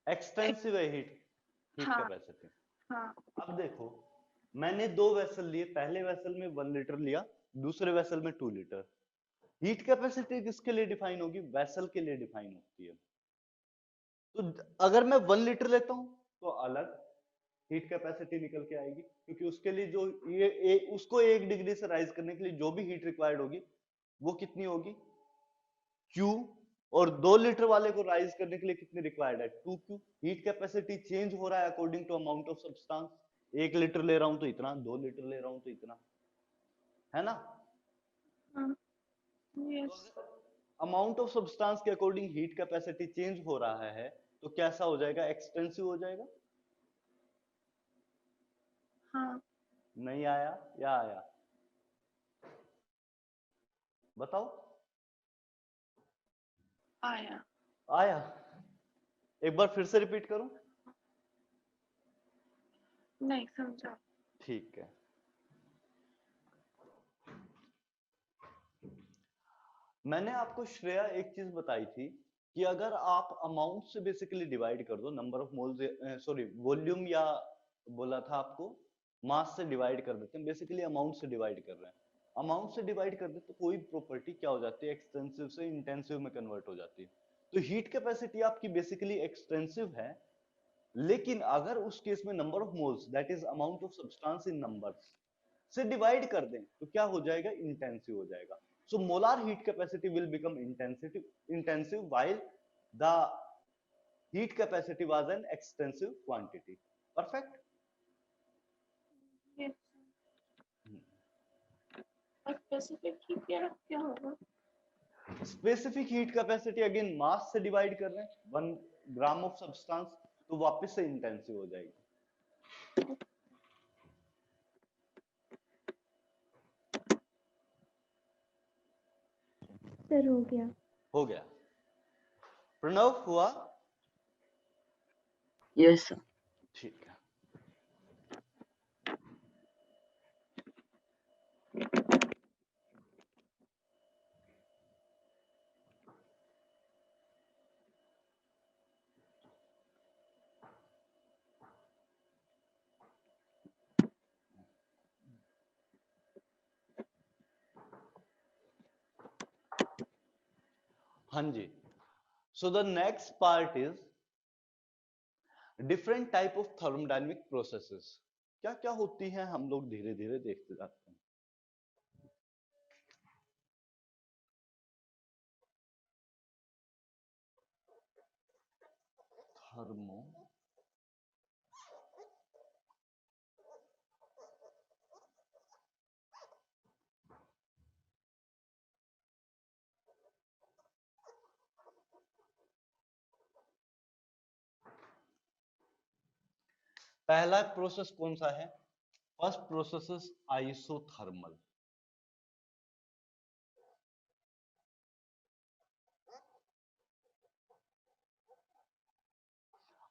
एक्सटेंसिव है हीट हाँ कैपेसिटी। हाँ अब देखो, मैंने 2 वेसल लिए, पहले वेसल में 1 लीटर लिया, दूसरे वेसल में 2 लीटर। हीट कैपेसिटी किसके लिए डिफाइन होगी? वेसल के लिए डिफाइन होती है। तो अगर मैं 1 लीटर लेता हूं तो अलग हीट कैपेसिटी निकल के आएगी, क्योंकि उसके लिए जो उसको 1 डिग्री से राइज करने के लिए जो भी हीट रिक्वायर्ड होगी वो कितनी होगी? Q। और 2 लीटर वाले को राइज करने के लिए कितनी रिक्वायर्ड है? 2Q। हीट कैपेसिटी चेंज हो रहा है according to amount of substance. 1 litre ले रहा हूं तो इतना, 2 लीटर ले रहा हूं तो इतना, है ना? हाँ तो यस अगर अमाउंट ऑफ सब्सटेंस के अकॉर्डिंग हीट कैपेसिटी चेंज हो रहा है तो कैसा हो जाएगा? एक्सटेंसिव हो जाएगा। हाँ नहीं आया या आया? बताओ। आया। आया। एक बार फिर से रिपीट करूं? नहीं समझा। ठीक है। मैंने आपको श्रेया एक चीज बताई थी कि अगर आप अमाउंट से बेसिकली डिवाइड कर दो, number of moles, sorry volume, या बोला था आपको मास से डिवाइड कर देते हैं, बेसिकली अमाउंट से डिवाइड कर रहे हैं। अमाउंट से डिवाइड कर दे तो कोई प्रॉपर्टी क्या हो जाती है? एक्सटेंसिव से इंटेंसिव में कन्वर्ट हो जाती है। तो हीट कैपेसिटी आपकी बेसिकली एक्सटेंसिव है, लेकिन अगर उस केस में number of moles, that is amount of substance in numbers, से डिवाइड कर दें तो क्या हो जाएगा? इंटेंसिव हो जाएगा। So molar heat capacity will become intensive while the heat capacity was an extensive quantity. Perfect? Yes और स्पेसिफिक हीट क्या होगा? Specific heat capacity again mass से डिवाइड कर रहे हैं, 1 ग्राम ऑफ सब्सटेंस, तो वापस से इंटेंसिव हो जाएगी। सर हो गया। हो गया। प्रणव हुआ? Yes, sir. ठीक है। हाँ जी। So the next part is different type of thermodynamic processes. क्या क्या होती हैं हम लोग धीरे धीरे देखते जाते हैं। थर्मो पहला प्रोसेस कौन सा है? First process is isothermal.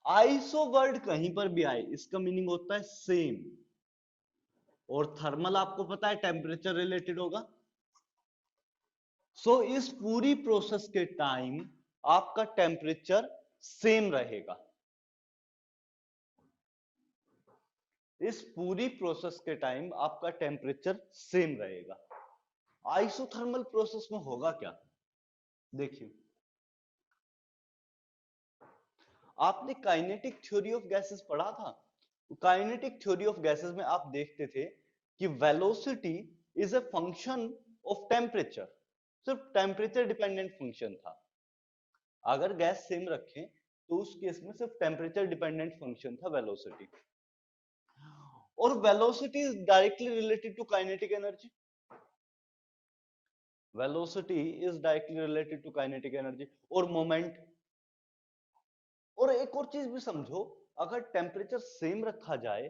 Iso word कहीं पर भी आए इसका मीनिंग होता है सेम, और थर्मल आपको पता है टेम्परेचर रिलेटेड होगा। सो इस पूरी प्रोसेस के टाइम आपका टेम्परेचर सेम रहेगा। इस पूरी प्रोसेस के टाइम आपका टेम्परेचर सेम रहेगा। आइसोथर्मल प्रोसेस में होगा क्या, देखिए आपने काइनेटिक थ्योरी ऑफ गैसेस पढ़ा था। काइनेटिक थ्योरी ऑफ गैसेस में आप देखते थे कि velocity is a function of temperature, सिर्फ टेम्परेचर डिपेंडेंट फंक्शन था। अगर गैस सेम रखें तो उस केस में सिर्फ टेम्परेचर डिपेंडेंट फंक्शन था वेलोसिटी, और velocity is directly related to kinetic energy. Velocity is directly related to kinetic energy और मोमेंट। और एक और चीज भी समझो, अगर टेम्परेचर सेम रखा जाए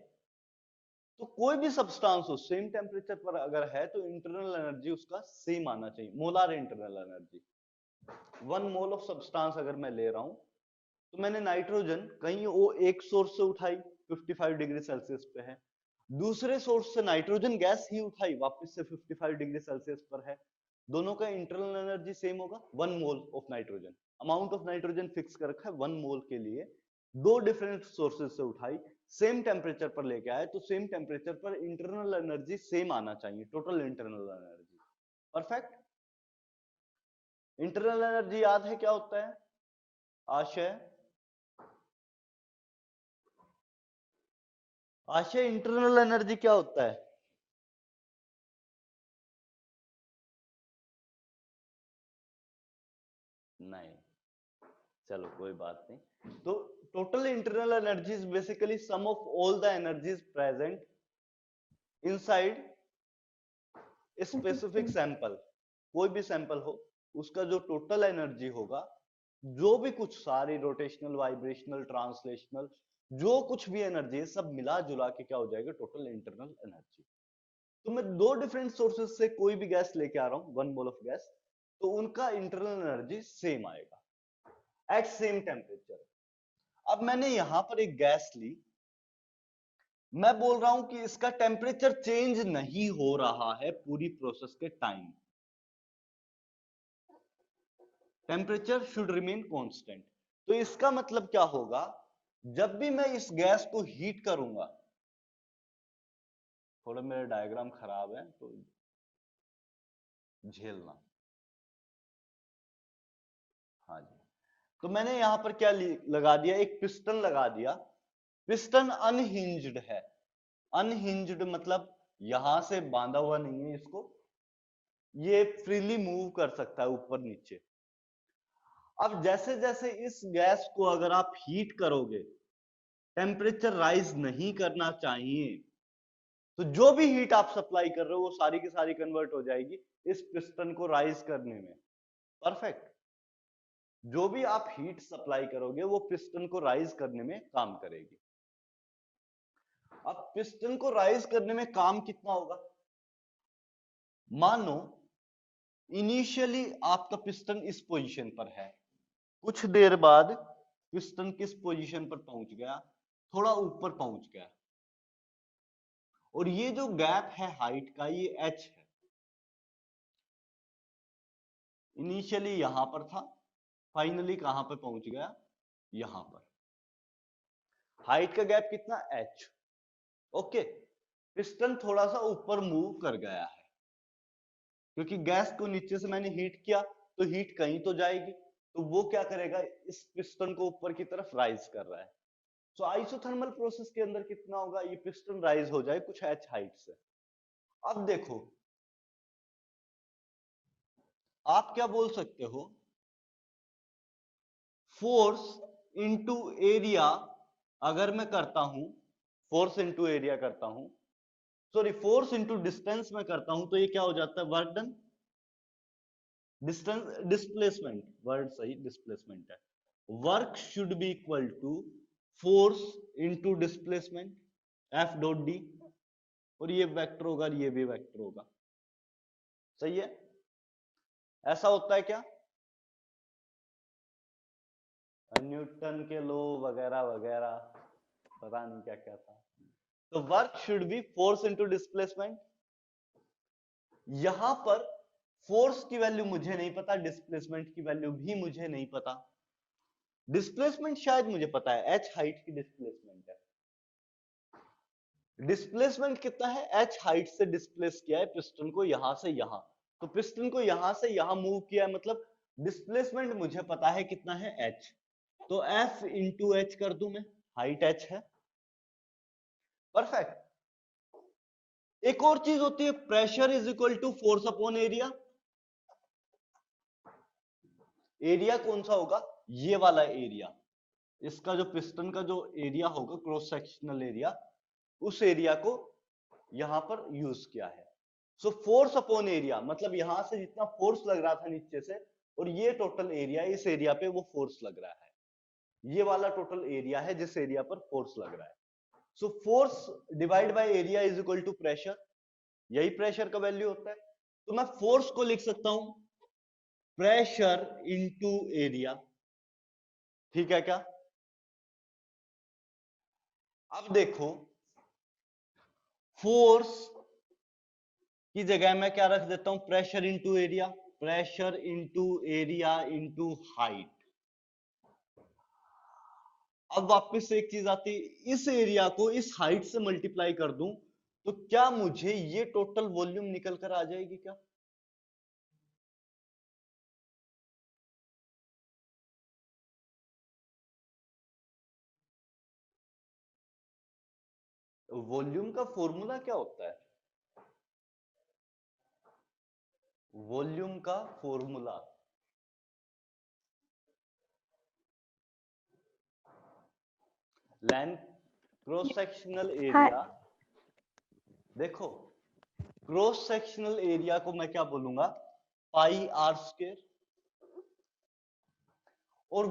तो कोई भी सब्सटेंस हो सेम टेम्परेचर पर अगर है तो इंटरनल एनर्जी उसका सेम आना चाहिए, molar internal energy. 1 mole of substance अगर मैं ले रहा हूं तो मैंने नाइट्रोजन कहीं वो एक सोर्स से उठाई 55 डिग्री सेल्सियस पे है, दूसरे सोर्स से नाइट्रोजन गैस ही उठाई वापस से 55 डिग्री सेल्सियस पर है, दोनों का इंटरनल एनर्जी सेम होगा 1 mole of nitrogen. Amount of nitrogen fix कर रखा है 1 मोल के लिए, दो डिफरेंट सोर्सेज से उठाई, सेम टेम्परेचर पर लेके आए तो सेम टेम्परेचर पर इंटरनल एनर्जी सेम आना चाहिए, total internal energy. Perfect. Internal energy याद है क्या होता है? आशय इंटरनल एनर्जी क्या होता है? नहीं, चलो कोई बात नहीं। तो total internal energy is basically sum of all the energies present inside specific sample. कोई भी सैंपल हो उसका जो टोटल एनर्जी होगा, जो भी कुछ सारी रोटेशनल, वाइब्रेशनल, ट्रांसलेशनल, जो कुछ भी एनर्जी है सब मिला जुला के क्या हो जाएगा? Total internal energy. तो मैं दो डिफरेंट सोर्सेज से कोई भी गैस लेके आ रहा हूं 1 मोल ऑफ गैस, तो उनका इंटरनल एनर्जी सेम आएगा एट सेम टेम्परेचर। अब मैंने यहां पर एक गैस ली, मैं बोल रहा हूं कि इसका टेम्परेचर चेंज नहीं हो रहा है पूरी प्रोसेस के time, temperature should remain constant. तो इसका मतलब क्या होगा, जब भी मैं इस गैस को हीट करूंगा, थोड़ा मेरा डायग्राम खराब है तो झेलना। हाँ जी, तो मैंने यहां पर क्या लगा दिया, एक पिस्टन लगा दिया। पिस्टन अनहिंज्ड है। अनहिंज्ड मतलब यहां से बांधा हुआ नहीं है इसको, ये फ्रीली मूव कर सकता है ऊपर नीचे। अब जैसे जैसे इस गैस को अगर आप हीट करोगे, टेम्परेचर राइज नहीं करना चाहिए, तो जो भी हीट आप सप्लाई कर रहे हो वो सारी की सारी कन्वर्ट हो जाएगी इस पिस्टन को राइज करने में। परफेक्ट। जो भी आप हीट सप्लाई करोगे वो पिस्टन को राइज करने में काम करेगी। अब पिस्टन को राइज करने में काम कितना होगा? मानो इनिशियली आपका पिस्टन इस पोजीशन पर है, कुछ देर बाद पिस्टन किस पोजीशन पर पहुंच गया? थोड़ा ऊपर पहुंच गया, और ये जो गैप है हाइट का ये h है। इनिशियली यहां पर था, फाइनली कहां पर पहुंच गया? यहां पर। हाइट का गैप कितना? h। ओके, पिस्टन थोड़ा सा ऊपर मूव कर गया है, क्योंकि गैस को नीचे से मैंने हीट किया तो हीट कहीं तो जाएगी, तो वो क्या करेगा? इस पिस्टन को ऊपर की तरफ राइज कर रहा है। तो आइसोथर्मल प्रोसेस के अंदर कितना होगा? ये पिस्टन राइज हो जाए कुछ h हाइट से। अब देखो, आप क्या बोल सकते हो? फोर्स इंटू एरिया अगर मैं करता हूं, फोर्स इंटू एरिया करता हूं, सॉरी फोर्स इंटू डिस्टेंस में करता हूं, तो ये क्या हो जाता है, work done, distance displacement, word सही डिस्प्लेसमेंट है, work should be equal to force into displacement F dot D, और ये वेक्टर होगा, ये भी वेक्टर होगा, सही है। ऐसा होता है क्या, न्यूटन के लॉ वगैरह वगैरह, पता नहीं क्या क्या था। तो work should B force into displacement, यहां पर फोर्स की वैल्यू मुझे नहीं पता, डिस्प्लेसमेंट की वैल्यू भी मुझे नहीं पता। डिस्प्लेसमेंट शायद मुझे पता है, h हाइट की डिस्प्लेसमेंट है। डिस्प्लेसमेंट कितना है, h हाइट से डिस्प्लेस किया है पिस्टन को यहां से यहां, तो पिस्टन को यहां से यहां मूव किया है, मतलब डिस्प्लेसमेंट मुझे पता है कितना है, h, तो F इंटू एच कर दूं मैं, हाइट h है, परफेक्ट। एक और चीज होती है, pressure is equal to force upon area. Area कौन सा होगा, ये वाला एरिया, इसका जो पिस्टन का जो एरिया होगा, क्रॉस सेक्शनल एरिया, उस एरिया को यहां पर यूज किया है। सो फोर्स अपॉन एरिया मतलब यहां से जितना फोर्स लग रहा था नीचे से, और ये टोटल एरिया, इस एरिया पे वो फोर्स लग रहा है, ये वाला टोटल एरिया है जिस एरिया पर फोर्स लग रहा है। So force divide by area is equal to pressure, यही प्रेशर का वैल्यू होता है। तो मैं फोर्स को लिख सकता हूं प्रेशर इंटू एरिया, ठीक है क्या। अब देखो, फोर्स की जगह मैं क्या रख देता हूं, pressure into area, pressure into area into height. अब वापस से एक चीज आती है, इस एरिया को इस हाइट से मल्टीप्लाई कर दूं तो क्या मुझे ये टोटल वॉल्यूम निकल कर आ जाएगी क्या, वॉल्यूम का फॉर्मूला क्या होता है, वॉल्यूम का formula length cross sectional area, देखो क्रॉस सेक्शनल एरिया को मैं क्या बोलूंगा, पाई आर स्क्वायर, और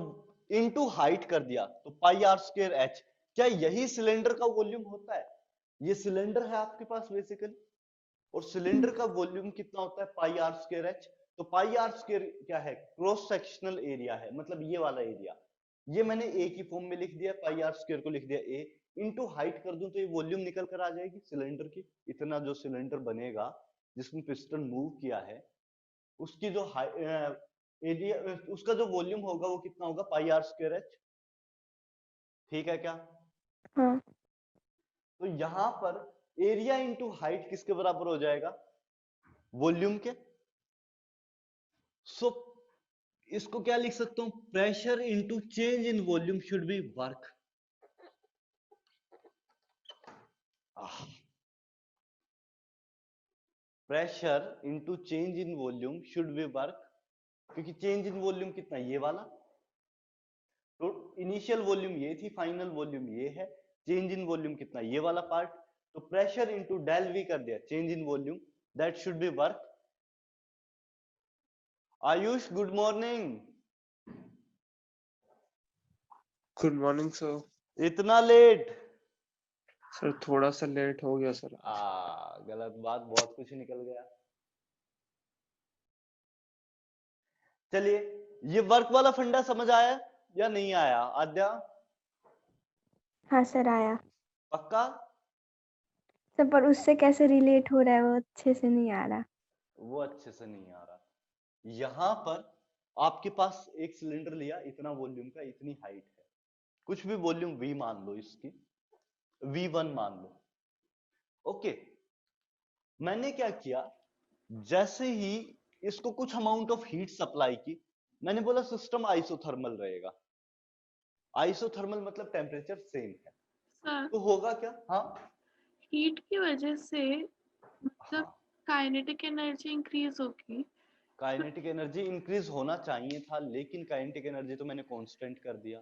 इनटू हाइट कर दिया तो पाई आर स्क्वायर एच। क्या यही सिलेंडर का वॉल्यूम होता है, ये सिलेंडर है आपके पास बेसिकली, और सिलेंडर का वॉल्यूम कितना होता है, पाई आर स्क्वायर एच। तो पाई आर स्क्वायर क्या है, क्रॉस सेक्शनल एरिया है, मतलब ये वाला एरिया, ये मैंने ए की फॉर्म में लिख दिया, पाई आर स्क्वायर को लिख दिया ए, इनटू हाइट कर दूं तो ये वॉल्यूम निकल कर आ जाएगी सिलेंडर की। इतना जो सिलेंडर बनेगा जिसमें पिस्टन मूव किया है, उसकी जो एरिया, उसका जो वॉल्यूम होगा वो कितना होगा, पाई आर स्क्वायर एच, ठीक है क्या। हाँ। तो यहां पर एरिया इंटू हाइट किसके बराबर हो जाएगा, वॉल्यूम के। सो इसको क्या लिख सकता हूं, pressure into change in volume should B work. Pressure into change in volume should B work, क्योंकि चेंज इन वॉल्यूम कितना, ये वाला, तो इनिशियल वॉल्यूम ये थी, फाइनल वॉल्यूम ये है, चेंज इन वॉल्यूम कितना, ये वाला पार्ट, तो प्रेशर इंटू डेल वी कर दिया, change in volume, that should B work. Ayush good morning. Good morning sir. इतना लेट, सर थोड़ा सा लेट हो गया सर। गलत बात, बहुत कुछ निकल गया। चलिए, ये वर्क वाला फंडा समझ आया या नहीं आया आद्या? हाँ सर, आया पक्का? सर, पर उससे कैसे रिलेट हो रहा है वो अच्छे से नहीं आ रहा। वो अच्छे से नहीं आ रहा। यहां पर आपके पास एक सिलेंडर लिया, इतना वॉल्यूम का, इतनी हाइट है, कुछ भी वॉल्यूम V मान लो, इसकी V1 मान लो, ओके। मैंने क्या किया, जैसे ही इसको कुछ अमाउंट ऑफ हीट सप्लाई की, मैंने बोला सिस्टम आइसोथर्मल रहेगा। आइसोथर्मल मतलब टेम्परेचर सेम है, सर तो होगा क्या, हाँ हीट की वजह से मतलब हाँ, काइनेटिक एनर्जी इंक्रीज होगी। काइनेटिक एनर्जी इंक्रीज होना चाहिए था, लेकिन काइनेटिक एनर्जी तो मैंने कांस्टेंट कर दिया।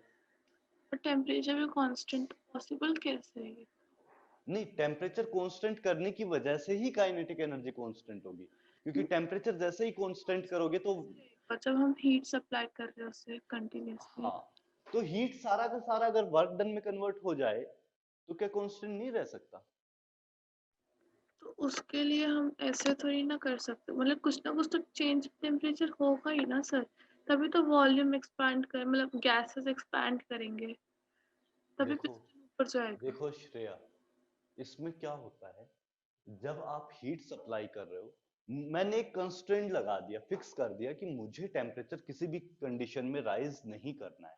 पर टेम्परेचर भी कांस्टेंट पॉसिबल कैसे है ये? नहीं, टेम्परेचर कांस्टेंट करने की वजह से ही काइनेटिक एनर्जी कांस्टेंट होगी, क्योंकि टेम्परेचर जैसे ही कांस्टेंट करोगे तो और जब हम हीट सप्लाई कर रहे हैं उससे कंटिन्यूअसली, हाँ, तो हीट सारा का सारा अगर वर्क डन में कन्वर्ट हो जाए तो क्या कांस्टेंट नहीं रह सकता? तो उसके लिए हम ऐसे थोड़ी ना कर सकते, मतलब कुछ ना कुछ तो चेंज टेम्परेचर होगा ही ना सर, तभी तो वॉल्यूम एक्सपैंड कर, मतलब गैसेस एक्सपैंड करेंगे, तभी देखो पिस्टन ऊपर जाएगा। देखो श्रेया, इसमें क्या होता है, जब आप हीट सप्लाई कर रहे हो, मैंने एक कंस्ट्रेंट लगा दिया, फिक्स कर दिया कि मुझे टेम्परेचर किसी भी कंडीशन में राइज नहीं करना है।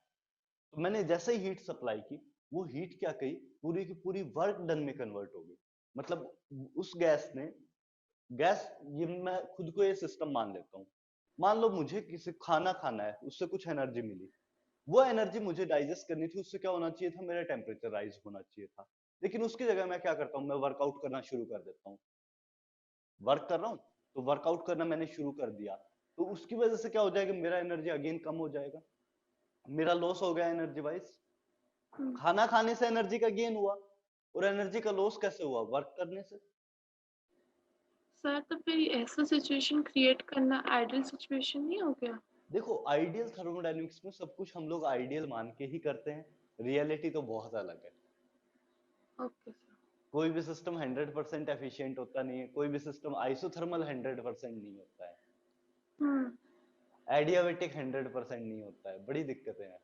तो मैंने जैसे ही हीट सप्लाई की, वो हीट क्या कही, पूरी की पूरी वर्क डन में कन्वर्ट हो गई। मतलब उस गैस ने ये मैं खुद को ये सिस्टम मान लेता हूँ। मान लो मुझे किसी खाना खाना है, उससे कुछ एनर्जी मिली, वो एनर्जी मुझे डाइजेस्ट करनी थी, उससे क्या होना चाहिए था, मेरा टेम्परेचर राइज होना चाहिए था। लेकिन उसकी जगह मैं क्या करता हूँ, मैं वर्कआउट करना शुरू कर देता हूँ। वर्क कर रहा हूँ तो वर्कआउट करना मैंने शुरू कर दिया, तो उसकी वजह से क्या हो जाएगा, मेरा एनर्जी अगेन कम हो जाएगा, मेरा लॉस हो गया एनर्जी वाइज। खाना खाने से एनर्जी का गेन हुआ, और एनर्जी का लॉस कैसे हुआ, वर्क करने से। सर तो फिर ऐसा सिचुएशन क्रिएट करना आइडियल सिचुएशन नहीं हो गया? देखो, आइडियल थर्मोडायनेमिक्स में सब कुछ हम लोग आइडियल मान के ही करते हैं, रियलिटी तो बहुत अलग है। Okay sir. कोई भी सिस्टम 100% एफिशिएंट होता नहीं है, कोई भी सिस्टम आइसोथर्मल 100% नहीं होता है, एडियाबेटिक 100% नहीं होता है, बड़ी दिक्कतें हैं।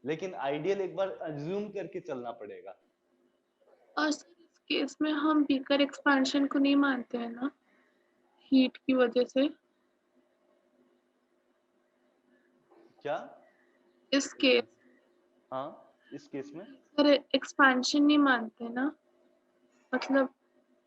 लेकिन आइडियल एक बार अज्यूम करके चलना पड़ेगा। और सर इस केस में हम बीकर एक्सपेंशन को नहीं मानते हैं ना, हीट की वजह से? क्या? इस केस हाँ, इस केस में सर एक्सपेंशन नहीं मानते ना, मतलब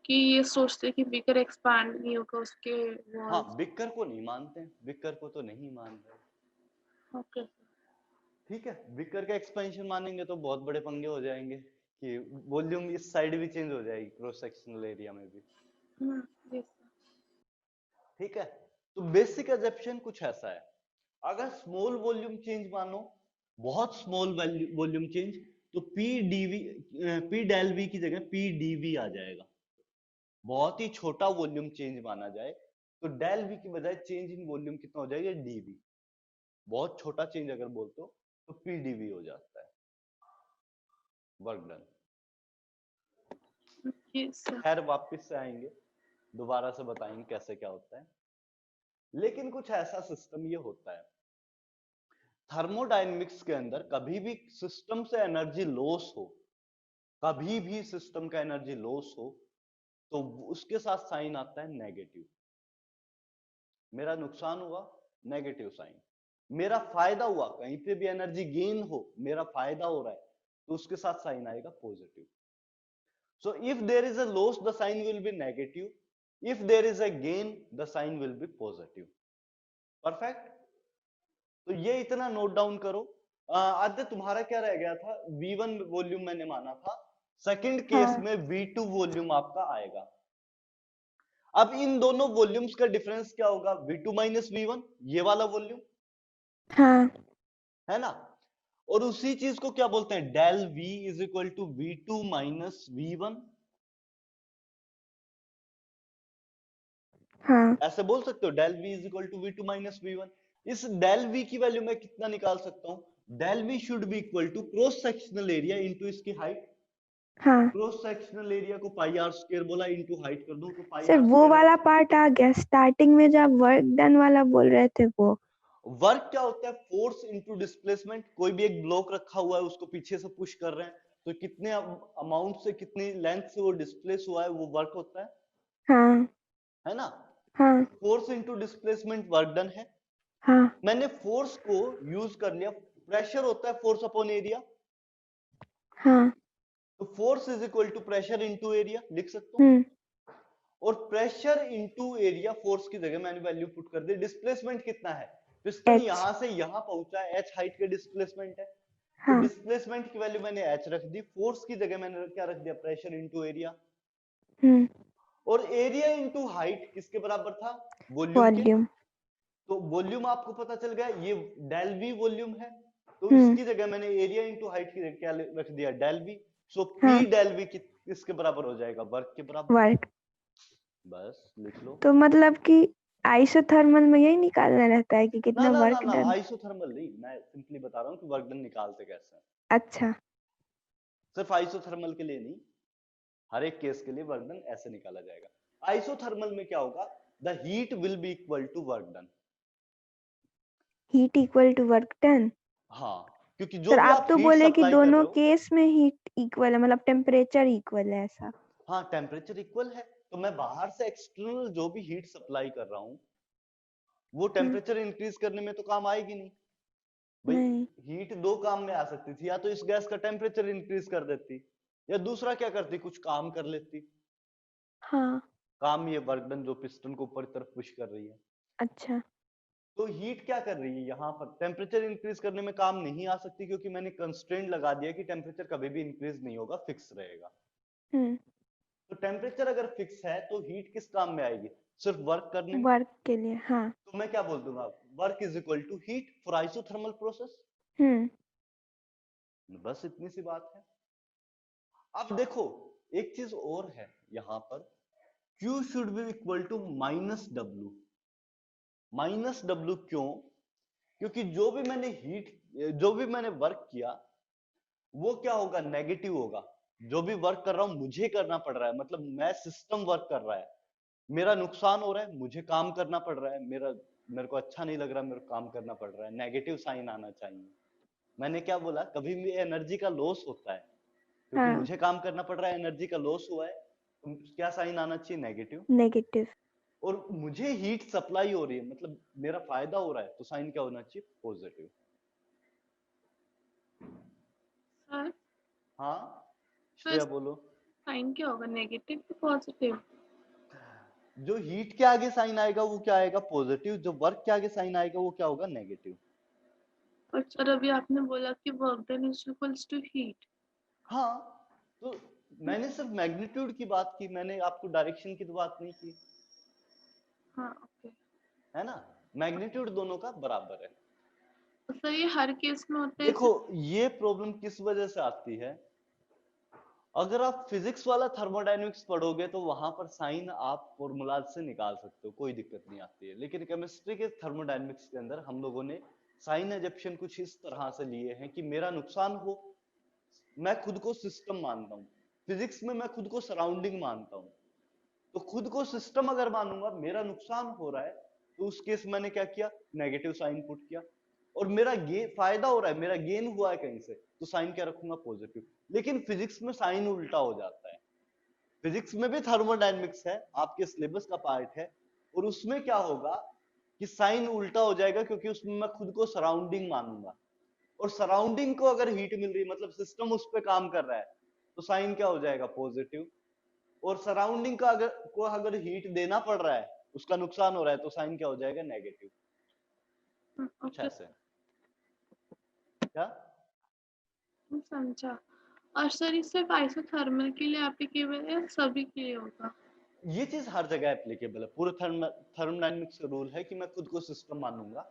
कि ये सोचते कि बीकर एक्सपैंड नहीं होगा उसके हाँ, वॉल्स। बिकर को नहीं मानते, बिकर को तो नहीं मान रहे। ओके ठीक है, बिकर का एक्सपेंशन मानेंगे तो बहुत बड़े पंगे हो जाएंगे कि वॉल्यूम इस साइड भी चेंज हो जाएगी, क्रॉस सेक्शनल एरिया में भी। यस ठीक है, तो बेसिक एजम्पशन कुछ ऐसा है, अगर स्मॉल वॉल्यूम चेंज मानो, बहुत स्मॉल वॉल्यूम चेंज, तो पी डेल वी की जगह पी डीवी आ जाएगा। बहुत ही छोटा वॉल्यूम चेंज माना जाए तो डेल वी की बजाय चेंज इन वॉल्यूम कितना हो जाएगा, डीवी। बहुत छोटा चेंज अगर बोलते हो तो पीडीवी हो जाता है, वर्क डन। Yes sir. खैर वापस से आएंगे, दोबारा से बताएंगे कैसे क्या होता है। लेकिन कुछ ऐसा सिस्टम ये होता है, थर्मोडायनेमिक्स के अंदर कभी भी सिस्टम से एनर्जी लॉस हो, कभी भी सिस्टम का एनर्जी लॉस हो, तो उसके साथ साइन आता है नेगेटिव। मेरा नुकसान हुआ, नेगेटिव साइन। मेरा फायदा हुआ, कहीं पे भी एनर्जी गेन हो, मेरा फायदा हो रहा है, तो उसके साथ साइन आएगा positive. So if there is a loss, the sign will be negative. If there is a gain, the sign will be positive. Perfect? तो ये इतना नोट डाउन करो। आद्य तुम्हारा क्या रह गया था, V1 वॉल्यूम मैंने माना था, सेकंड केस हाँ में V2 वॉल्यूम आपका आएगा। अब इन दोनों वॉल्यूम्स का डिफरेंस क्या होगा, V2 माइनस V1, ये वाला वॉल्यूम हाँ है ना। और उसी चीज को क्या बोलते हैं, del V is equal to V2 minus V1। हाँ ऐसे बोल सकते हो, del V is equal to V2 minus V1। इस डेल V की वैल्यू मैं कितना निकाल सकता हूं, del V should be equal to cross sectional area into इसकी हाइट। हाँ क्रॉस सेक्शनल एरिया को पाई आर स्क्वायर बोला, इनटू हाइट कर दूं तो पाई सर आर वो स्क्वायर। वाला पार्ट आ गया, स्टार्टिंग में जो आप वर्क डन वाला बोल रहे थे वो। वर्क क्या होता है, फोर्स इनटू डिस्प्लेसमेंट। कोई भी एक ब्लॉक रखा हुआ है, उसको पीछे से पुश कर रहे हैं, तो कितने अमाउंट से, कितनी लेंथ से वो डिस्प्लेस हुआ है, वो वर्क होता हाँ है ना। हाँ force into displacement work done है। हाँ मैंने फोर्स को यूज कर लिया, प्रेशर होता है फोर्स अपॉन एरिया, हाँ तो force is equal to pressure into area लिख सकता हूं। और प्रेशर इनटू एरिया, फोर्स की जगह मैंने वैल्यू पुट कर दी। डिस्प्लेसमेंट कितना है, पिस्टन H यहां से यहां पहुंचा है, h हाइट का डिस्प्लेसमेंट है, तो हाँ डिस्प्लेसमेंट की वैल्यू मैंने h रख दी, फोर्स की जगह मैंने क्या रख दिया, प्रेशर इनटू एरिया। और एरिया इनटू हाइट किसके बराबर था, वॉल्यूम के। वॉल्यूम। तो वॉल्यूम आपको पता चल गया, ये डेल वी वॉल्यूम है, तो हम्म इसकी जगह मैंने एरिया इंटू हाइट की जगह क्या रख दिया, डेल वी। सो हाँ पी डेल वी किसके बराबर हो जाएगा, वर्क के बराबर। वर्क। बस लिख लो। तो मतलब कि आइसोथर्मल में यही निकालना रहता है कि ना कितना ना ना वर्क ना, डन। आइसोथर्मल नहीं, मैं सिंपली बता रहा हूँ कि वर्क डन निकालते कैसे हैं। अच्छा सिर्फ आइसोथर्मल के लिए नहीं, हर एक केस के लिए वर्क डन ऐसे निकाला जाएगा। आइसोथर्मल में क्या होगा, the heat will be equal to work done. Heat equal to work done. हाँ, क्योंकि जो सर भी आप आप तो हीट बोले कि सप्लाई कर दोनों रहे हो। केस में हीट इक्वल है, मतलब टेम्परेचर इक्वल है ऐसा। हाँ, टेम्परेचर इक्वल है, तो मैं बाहर से एक्सटर्नल जो भी हीट सप्लाई कर रहा हूँ वो टेम्परेचर इंक्रीज करने में तो काम आएगी नहीं भाई। नहीं हीट दो काम में आ सकती थी, या तो इस गैस का टेम्परेचर इंक्रीज कर देती, या दूसरा क्या करती, कुछ काम कर लेती। हाँ काम ये वर्क डन जो पिस्टन को ऊपर की तरफ पुश कर रही है। अच्छा तो हीट क्या कर रही है यहाँ पर, टेम्परेचर इंक्रीज करने में काम नहीं आ सकती, क्योंकि मैंने कंस्ट्रेंट लगा दिया कि टेम्परेचर कभी भी इंक्रीज नहीं होगा, फिक्स रहेगा। हम्म तो टेम्परेचर अगर फिक्स है तो हीट किस काम में आएगी, सिर्फ वर्क करने में। वर्क के लिए हाँ। तो मैं क्या बोल दूंगा, work is equal to heat for isothermal process. हम्म बस इतनी सी बात है। अब देखो एक चीज और है यहां पर, Q should be equal to minus W. Minus W क्यों, क्योंकि जो भी मैंने वर्क किया वो क्या होगा, नेगेटिव होगा। जो भी वर्क कर रहा हूं मुझे करना पड़ रहा है, मतलब मैं सिस्टम वर्क कर रहा है, मेरा नुकसान हो रहा है, मुझे काम करना पड़ रहा है, मेरे को अच्छा नहीं लग रहा, मेरे को काम करना पड़ रहा है, नेगेटिव साइन आना चाहिए। मैंने क्या बोला, कभी भी एनर्जी का लॉस होता है, क्योंकि हाँ मुझे काम करना पड़ रहा है, एनर्जी का लॉस हुआ है, तो क्या साइन आना चाहिए, नेगेटिव। नेगेटिव। और मुझे हीट सप्लाई हो रही है, मतलब मेरा फायदा हो रहा है, तो साइन क्या होना चाहिए, पॉजिटिव। सर हाँ तो श्रेया बोलो। साइन क्या होगा, नेगेटिव कि पॉजिटिव? जो हीट के आगे साइन आएगा वो क्या आएगा, पॉजिटिव। जो वर्क के आगे साइन आएगा वो क्या होगा, नेगेटिव। और सर अभी आपने बोला कि work done is equals to heat. हाँ, तो मैंने सिर्फ मैग्नीट्यूड की बात की, मैंने आपको डायरेक्शन की तो बात नहीं की, हाँ ओके। है ना। मैग्नीट्यूड दोनों का बराबर है। तो सर ये हर केस में होता है देखो ये प्रॉब्लम किस वजह से आती है, अगर आप फिजिक्स वाला थर्मोडायनेमिक्स पढ़ोगे तो वहां पर साइन आप फॉर्मूला से निकाल सकते हो, कोई दिक्कत नहीं आती है। लेकिन केमिस्ट्री के थर्मोडायनेमिक्स के अंदर हम लोगों ने साइन एजप्शन कुछ इस तरह से लिए हैं कि मेरा नुकसान हो, मैं खुद को सिस्टम मानता हूं। फिजिक्स में मैं खुद को सराउंडिंग मानता हूं, तो खुद को सिस्टम अगर मानूंगा, मेरा नुकसान हो रहा है, तो उस केस मैंने क्या किया, नेगेटिव साइन पुट किया। और मेरा फायदा हो रहा है, मेरा गेन हुआ है कहीं से, तो साइन क्या रखूंगा, पॉजिटिव। लेकिन फिजिक्स में साइन उल्टा हो जाता है। फिजिक्स में भी थर्मोडायनेमिक्स है, आपके सिलेबस का पार्ट है, और उसमें क्या होगा कि साइन उल्टा हो जाएगा, क्योंकि उसमें मैं खुद को सराउंडिंग मानूंगा। और सराउंडिंग को अगर हीट मिल रही है, मतलब सिस्टम उस पर काम कर रहा है, तो साइन क्या हो जाएगा, पॉजिटिव। और सराउंडिंग का अगर हीट देना पड़ रहा है, उसका नुकसान हो रहा है, तो साइन क्या हो जाएगा, नेगेटिव। कुछ ओके ऐसे क्या, समझा। और सर ये सिर्फ आइसोथर्मल के लिए एप्लीकेबल है, सभी के लिए होगा? ये चीज हर जगह एप्लीकेबल है। पूरे थर्मोडायनेमिक्स का रूल है कि मैं खुद को सिस्टम मानूंगा,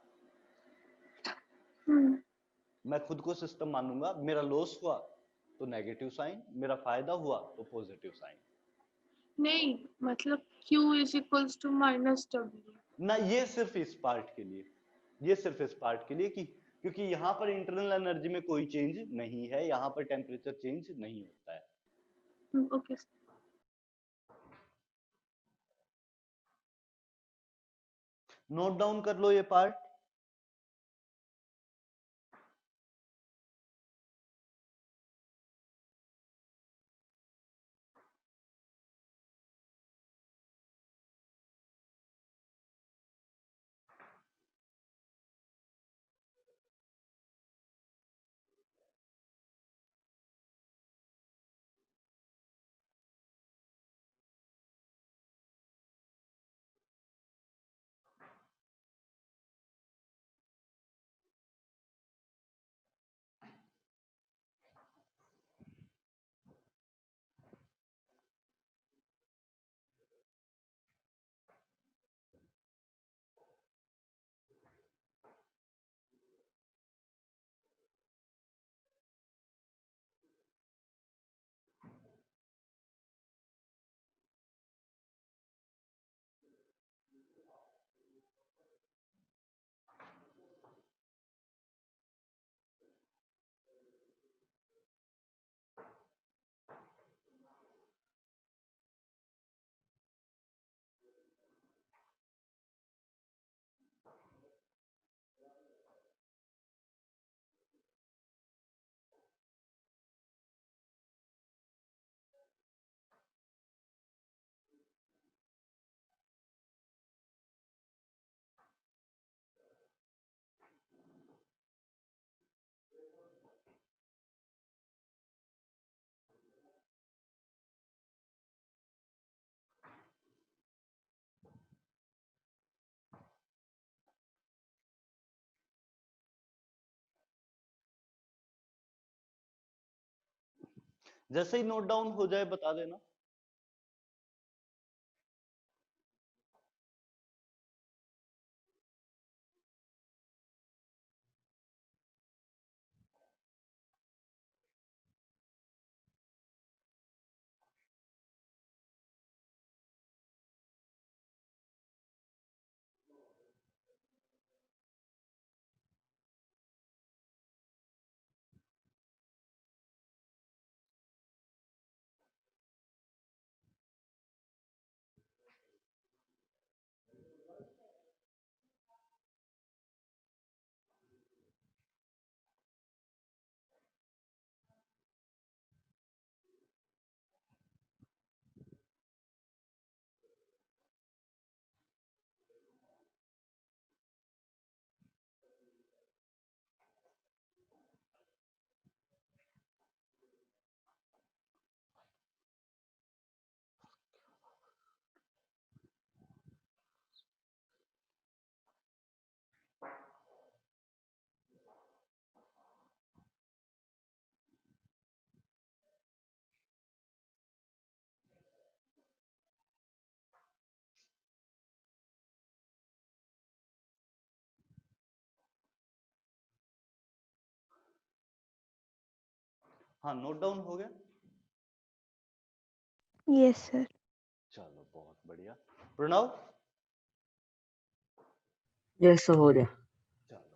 मैं खुद को सिस्टम मानूंगा, मेरा लॉस हुआ तो नेगेटिव साइन, मेरा फायदा हुआ तो पॉजिटिव साइन। नहीं मतलब Q is equals to minus W. ना, ये सिर्फ इस पार्ट के लिए, ये सिर्फ इस पार्ट के लिए कि क्योंकि यहाँ पर इंटरनल एनर्जी में कोई चेंज नहीं है, यहाँ पर टेम्परेचर चेंज नहीं होता है। ओके। नोट डाउन कर लो ये पार्ट। जैसे ही नोट डाउन हो जाए बता देना। हाँ, नोट डाउन हो गया। Yes sir. चलो बहुत बढ़िया। प्रणव। यस सर, हो गया। चलो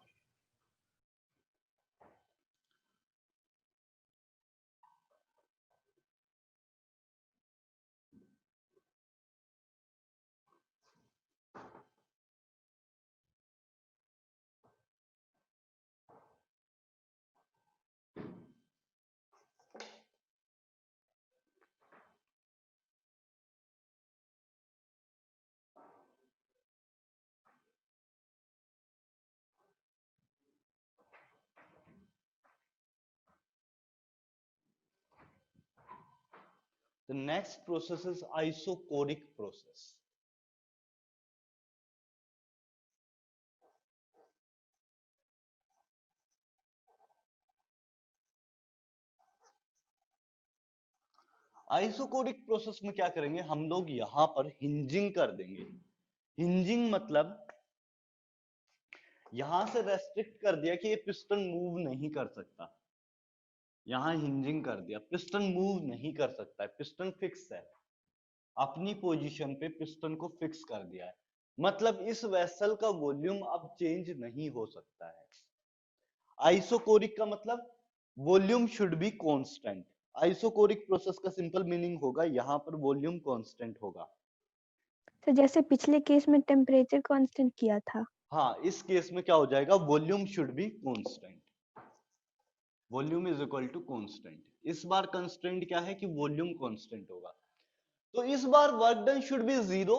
the next process is isochoric process. Isochoric process में क्या करेंगे हम लोग, यहां पर हिंजिंग कर देंगे। हिंजिंग मतलब यहां से रेस्ट्रिक्ट कर दिया कि ये पिस्टन मूव नहीं कर सकता। यहां हिंजिंग कर दिया, पिस्टन मूव नहीं कर सकता है, पिस्टन फिक्स है अपनी पोजीशन पे, पिस्टन को फिक्स कर दिया है। मतलब इस वेसल का वॉल्यूम अब चेंज नहीं हो सकता है। आइसोकोरिक का मतलब volume should be constant. Isochoric process का सिंपल मीनिंग होगा यहां पर वॉल्यूम कांस्टेंट होगा। तो जैसे पिछले केस में टेम्परेचर कांस्टेंट किया था। हाँ, इस केस में क्या हो जाएगा, volume should be constant. Volume is equal to constant. इस बार कंस्ट्रेंट क्या है कि वॉल्यूम कांस्टेंट होगा। तो इस बार वर्क डन शुड बी 0,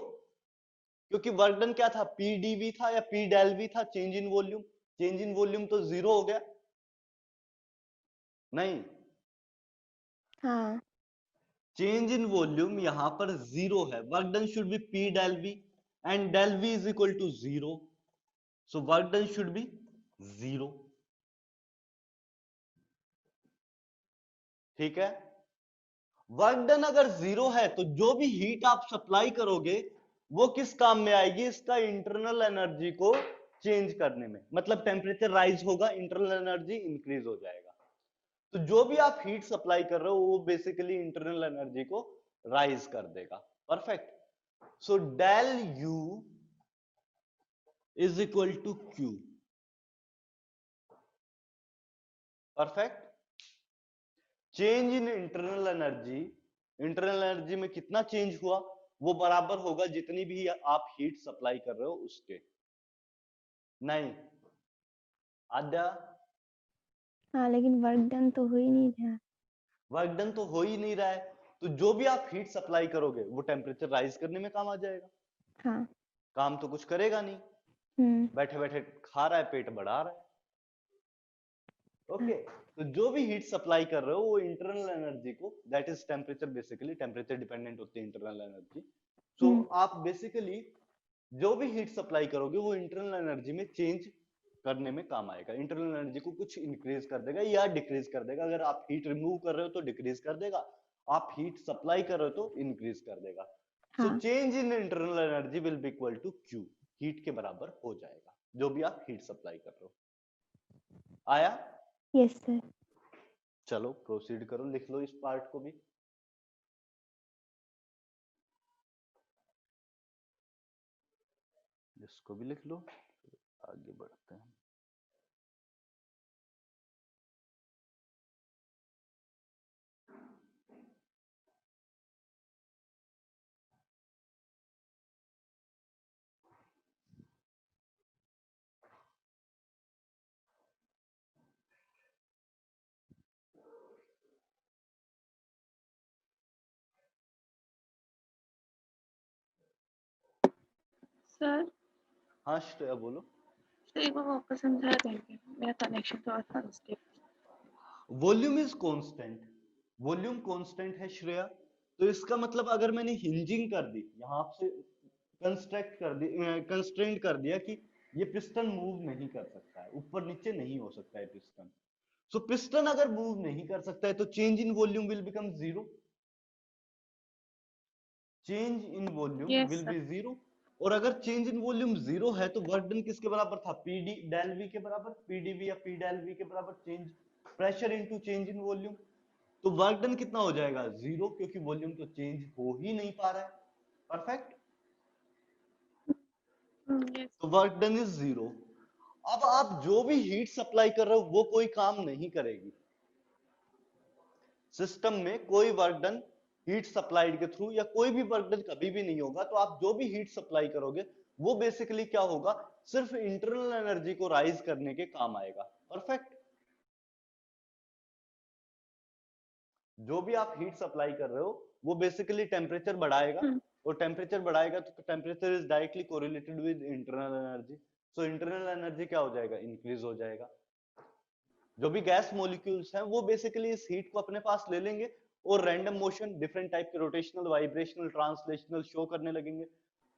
क्योंकि वर्क डन क्या था, पी डीवी था या पी डेल वी था, change in volume. Change in volume तो 0 हो गया नहीं। हाँ। चेंज इन वॉल्यूम यहां पर 0 है। Work done should be P del V and del V is equal to 0, so work done should be 0। ठीक है। वर्क डन अगर 0 है तो जो भी हीट आप सप्लाई करोगे वो किस काम में आएगी, इसका इंटरनल एनर्जी को चेंज करने में। मतलब टेम्परेचर राइज होगा, इंटरनल एनर्जी इंक्रीज हो जाएगा। तो जो भी आप हीट सप्लाई कर रहे हो वो बेसिकली इंटरनल एनर्जी को राइज कर देगा। Perfect. So del U is equal to Q. Perfect. Change in internal energy, internal energy में कितना चेंज हुआ वो बराबर होगा जितनी भी आप हीट सप्लाई कर रहे हो उसके। नहीं आद्या, हाँ लेकिन वर्क डन तो हो ही नहीं रहा। वर्क डन तो हो ही नहीं रहा है, तो जो भी आप हीट सप्लाई करोगे वो टेम्परेचर राइज करने में काम आ जाएगा। हाँ। काम तो कुछ करेगा नहीं, बैठे बैठे खा रहा है, पेट बढ़ा रहा है। ओके। तो जो भी हीट सप्लाई कर रहे हो वो इंटरनल एनर्जी को, that is temperature, basically temperature dependent होती है इंटरनल एनर्जी। सो आप बेसिकली जो भी हीट सप्लाई करोगे वो इंटरनल एनर्जी में चेंज करने में काम आएगा। इंटरनल एनर्जी को कुछ इंक्रीज कर देगा या डिक्रीज कर देगा। अगर आप हीट रिमूव कर रहे हो तो डिक्रीज कर देगा, आप हीट सप्लाई कर रहे हो तो इंक्रीज कर देगा। सो हाँ change in internal energy will be equal to Q, heat के बराबर हो जाएगा जो भी आप हीट सप्लाई कर रहे हो। आया? Yes sir. चलो प्रोसीड करो, लिख लो इस पार्ट को भी। इसको भी लिख लो, आगे बढ़ते हैं। सर हाँ श्रेया बोलो। तो एक बार वापस समझा देंगे, मेरा कनेक्शन थोड़ा सा unstable. Volume is constant, volume constant है श्रेया। तो इसका मतलब अगर मैंने हिंजिंग कर दी, यहां से कंस्ट्रक्ट कर दी, कंस्ट्रेंट कर दिया कि ये पिस्टन मूव नहीं कर सकता है, ऊपर नीचे नहीं हो सकता है पिस्टन। सो पिस्टन अगर मूव नहीं कर सकता है तो change in volume will become zero. Change in volume yes will be sir. Zero. और अगर चेंज इन वॉल्यूम जीरो है तो वर्क डन किसके बराबर था? पीडी डेल वी के बराबर, पीडीवी या पी डेल वी के बराबर, change pressure into change in volume. तो वर्क डन कितना हो जाएगा? जीरो, क्योंकि वॉल्यूम तो चेंज हो ही नहीं पा रहा है। परफेक्ट। यस। तो वर्क डन इज जीरो। अब आप जो भी हीट सप्लाई कर रहे हो वो कोई काम नहीं करेगी सिस्टम में। कोई वर्क डन हीट सप्लाइड के थ्रू या कोई भी वर्क डन कभी भी नहीं होगा। तो आप जो भी हीट सप्लाई करोगे वो बेसिकली क्या होगा? सिर्फ इंटरनल एनर्जी को राइज करने के काम आएगा। परफेक्ट। जो भी आप हीट सप्लाई कर रहे हो वो बेसिकली टेम्परेचर बढ़ाएगा, और टेम्परेचर बढ़ाएगा तो temperature is directly correlated with internal energy. So internal energy क्या हो जाएगा? इंक्रीज हो जाएगा। जो भी गैस मॉलिक्यूल्स हैं वो बेसिकली इस हीट को अपने पास ले लेंगे और रैंडम मोशन, डिफरेंट टाइप के रोटेशनल, वाइब्रेशनल, ट्रांसलेशनल शो करने लगेंगे।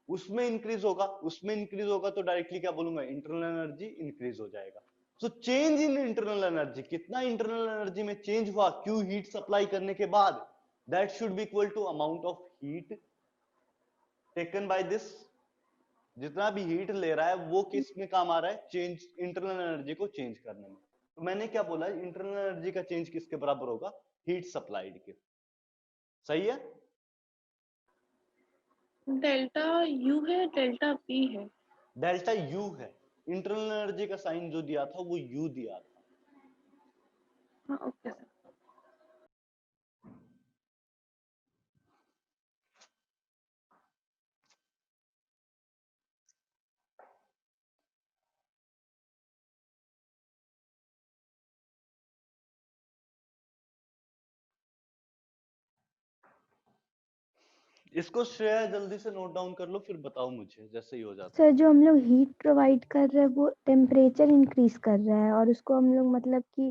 उसमें इंक्रीज होगा, उसमें इंक्रीज होगा तो डायरेक्टली क्या बोलूंगा? इंटरनल एनर्जी इंक्रीज हो जाएगा। So change in internal energy, कितना इंटरनल एनर्जी में चेंज हुआ क्यू हीट सप्लाई करने के बाद, that should be equal to amount of heat taken by this. जितना भी हीट ले रहा है वो किस में काम आ रहा है? चेंज, इंटरनल एनर्जी को चेंज करने में। तो मैंने क्या बोला? इंटरनल एनर्जी का चेंज किसके बराबर होगा? हीट सप्लाइड के। सही है? डेल्टा यू है, डेल्टा वी है। डेल्टा यू है। इंटरनल एनर्जी का साइन जो दिया था वो यू दिया था। हाँ ओके सर। इसको श्रेया जल्दी से नोट डाउन कर लो, फिर बताओ मुझे जैसे ही हो जाता सर जो हम लोग हीट प्रोवाइड कर रहे हैं वो टेम्परेचर इंक्रीज कर रहा है, और उसको हम लोग मतलब कि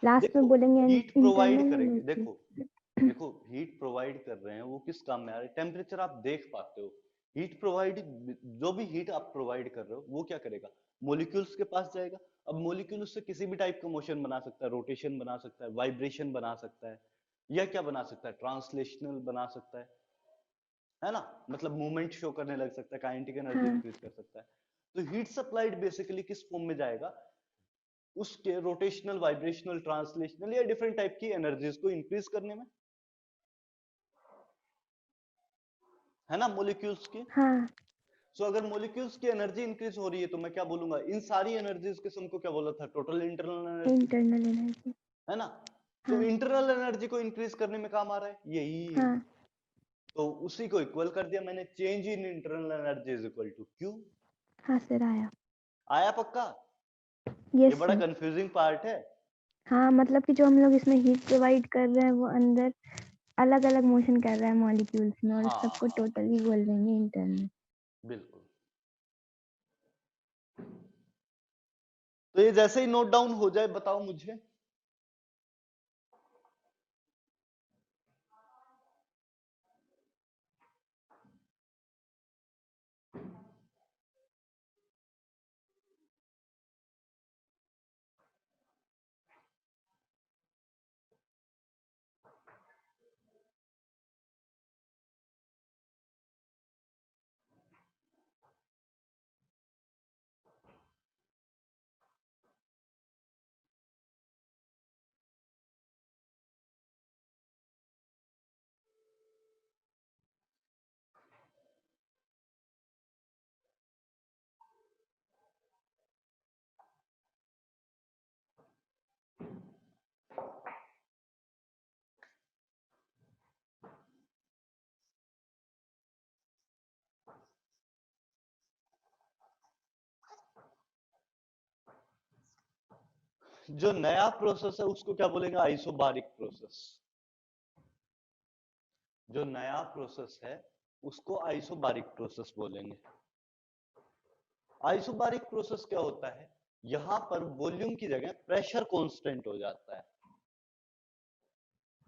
लास्ट देखो में बोलेंगे हीट प्रोवाइड इंटरनल करेंगे। एनर्जी। देखो हीट प्रोवाइड कर रहे हैं वो किस काम में आ रहा है? टेम्परेचर आप देख पाते हो। हीट प्रोवाइड, जो भी हीट आप प्रोवाइड कर रहे हो वो क्या करेगा? मॉलिक्यूल्स के पास जाएगा। अब मॉलिक्यूल उससे किसी भी टाइप का मोशन बना सकता है, रोटेशन बना सकता है, वाइब्रेशन बना सकता है, या क्या बना सकता है? ट्रांसलेशनल बना सकता है ना? मतलब मूवमेंट शो करने लग सकता है, काइनेटिक एनर्जी हाँ इंक्रीज कर सकता है। तो हीट सप्लाइड बेसिकली किस फॉर्म में जाएगा? उसके रोटेशनल, वाइब्रेशनल, ट्रांसलेशनल या डिफरेंट टाइप की एनर्जीज को इंक्रीज करने में, है ना? मॉलिक्यूल्स की। हाँ सो अगर मॉलिक्यूल्स की एनर्जी इंक्रीज हो रही है तो मैं क्या बोलूंगा? इन सारी एनर्जीज के सम को क्या बोला था? Total internal energy, internal energy. है ना? तो हाँ इंटरनल एनर्जी को इंक्रीज करने में काम आ रहा है, यही है। हाँ तो उसी को इक्वल कर दिया मैंने। Change in internal energy is equal to Q. हाँ सर आया। आया पक्का? ये यस बड़ा सर। कंफ्यूजिंग पार्ट है। हाँ मतलब कि जो हम लोग इसमें हीट प्रोवाइड कर रहे हैं वो अंदर अलग अलग मोशन कर रहा है मॉलिक्यूल्स में, और उस सबको हाँ टोटली बोल देंगे इंटरनल। बिल्कुल। तो ये जैसे ही नोट डाउन हो जाए बताओ मुझे। जो नया प्रोसेस है उसको क्या बोलेंगे? Isobaric process. जो नया प्रोसेस है उसको आइसोबारिक प्रोसेस बोलेंगे। आइसोबारिक प्रोसेस क्या होता है? यहां पर वॉल्यूम की जगह प्रेशर कांस्टेंट हो जाता है।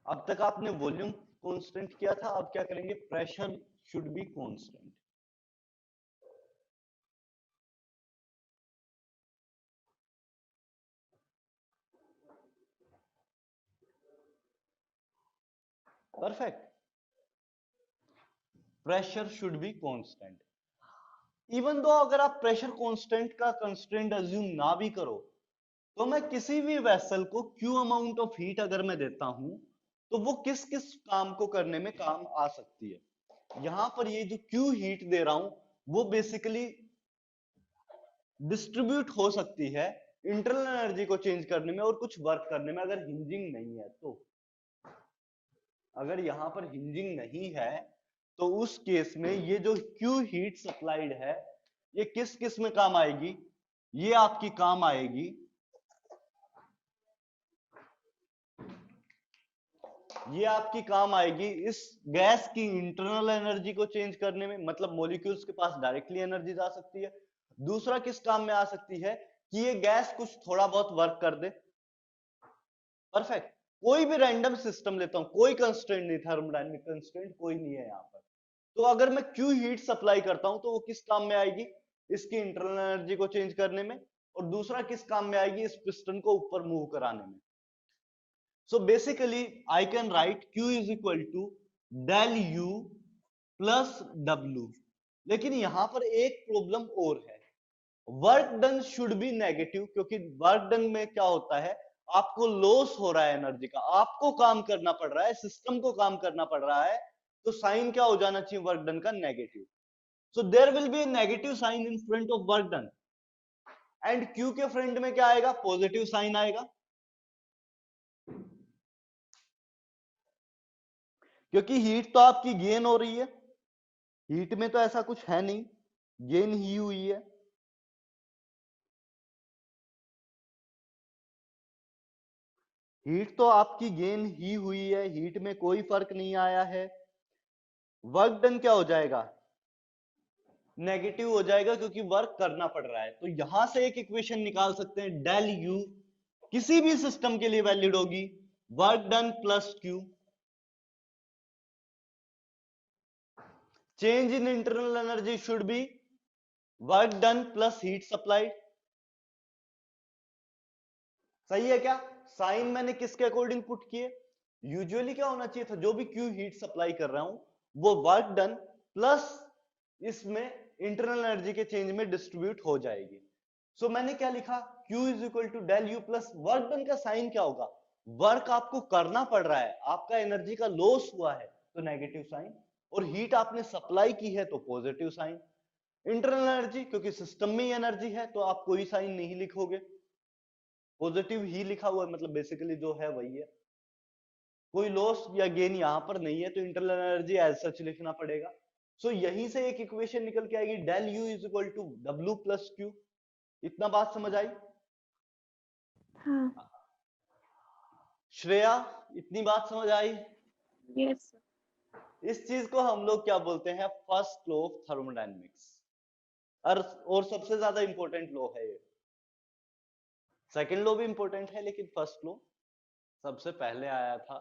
अब तक आपने वॉल्यूम कांस्टेंट किया था, अब क्या करेंगे? Pressure should be constant. Perfect. Pressure should be constant. Even though अगर आप प्रेशर कांस्टेंट का कंस्ट्रेंट अज्यूम ना भी करो, तो मैं किसी भी वेसल को क्यू अमाउंट ऑफ हीट अगर मैं देता हूं, तो वो किस किस काम को करने में काम आ सकती है। यहां पर ये जो क्यू हीट दे रहा हूं वो बेसिकली डिस्ट्रीब्यूट हो सकती है इंटरनल एनर्जी को चेंज करने में और कुछ वर्क करने में, अगर हिंजिंग नहीं है तो। अगर यहां पर हिंजिंग नहीं है तो उस केस में ये जो क्यू हीट सप्लाइड है ये किस किस में काम आएगी? ये आपकी काम आएगी इस गैस की इंटरनल एनर्जी को चेंज करने में, मतलब मॉलिक्यूल्स के पास डायरेक्टली एनर्जी जा सकती है। दूसरा किस काम में आ सकती है? कि ये गैस कुछ थोड़ा बहुत वर्क कर दे। परफेक्ट। कोई भी रैंडम सिस्टम लेता हूं, कोई कंस्ट्रेंट नहीं, थर्मोडायनेमिक कंस्ट्रेंट कोई नहीं है यहां पर। तो अगर मैं क्यू हीट सप्लाई करता हूं तो वो किस काम में आएगी? इसकी इंटरनल एनर्जी को चेंज करने में। और दूसरा किस काम में आएगी? इस पिस्टन को ऊपर मूव कराने में। So basically I can write Q is equal to del U plus W। लेकिन यहां पर एक प्रॉब्लम और है, work done should B negative, क्योंकि वर्क डन में क्या होता है? आपको लॉस हो रहा है एनर्जी का, आपको काम करना पड़ रहा है, सिस्टम को काम करना पड़ रहा है, तो साइन क्या हो जाना चाहिए वर्क डन का? Negative. So there will be negative sign in front of work done, and Q के फ्रंट में क्या आएगा? पॉजिटिव साइन आएगा, क्योंकि हीट तो आपकी गेन हो रही है। हीट में तो ऐसा कुछ है नहीं, गेन ही हुई है। हीट तो आपकी गेन ही हुई है, हीट में कोई फर्क नहीं आया है। वर्क डन क्या हो जाएगा? नेगेटिव हो जाएगा, क्योंकि वर्क करना पड़ रहा है। तो यहां से एक इक्वेशन निकाल सकते हैं, डेल यू किसी भी सिस्टम के लिए वैलिड होगी, work done plus Q. Change in internal energy should be work done plus heat supplied. सही है क्या? साइन मैंने किसके अकॉर्डिंग पुट किए? यूजुअली क्या होना चाहिए था? जो भी क्यू हीट सप्लाई कर रहा हूं वो वर्क डन प्लस इसमें इंटरनल एनर्जी के चेंज में डिस्ट्रीब्यूट हो जाएगी। सो मैंने क्या लिखा? Q is equal to del U plus work done का साइन क्या होगा? वर्क आपको करना पड़ रहा है, आपका एनर्जी का लॉस हुआ है तो नेगेटिव साइन, और हीट आपने सप्लाई की है तो पॉजिटिव साइन। इंटरनल एनर्जी, क्योंकि सिस्टम में ही एनर्जी है तो आप कोई साइन नहीं लिखोगे, पॉजिटिव ही लिखा हुआ है, मतलब बेसिकली जो है वही है। कोई लॉस या गेन यहां पर नहीं है तो इंटरनल एनर्जी एज सच लिखना पड़ेगा। सो यहीं से एक इक्वेशन निकल के आएगी, del U is equal to W plus Q. इतना बात समझ आई? हाँ श्रेया, इतनी बात समझ आई? यस इस चीज को हम लोग क्या बोलते हैं? First law of thermodynamics. और सबसे ज्यादा इंपॉर्टेंट लॉ है ये। सेकंड लॉ भी इंपॉर्टेंट है, लेकिन फर्स्ट लॉ सबसे पहले आया था।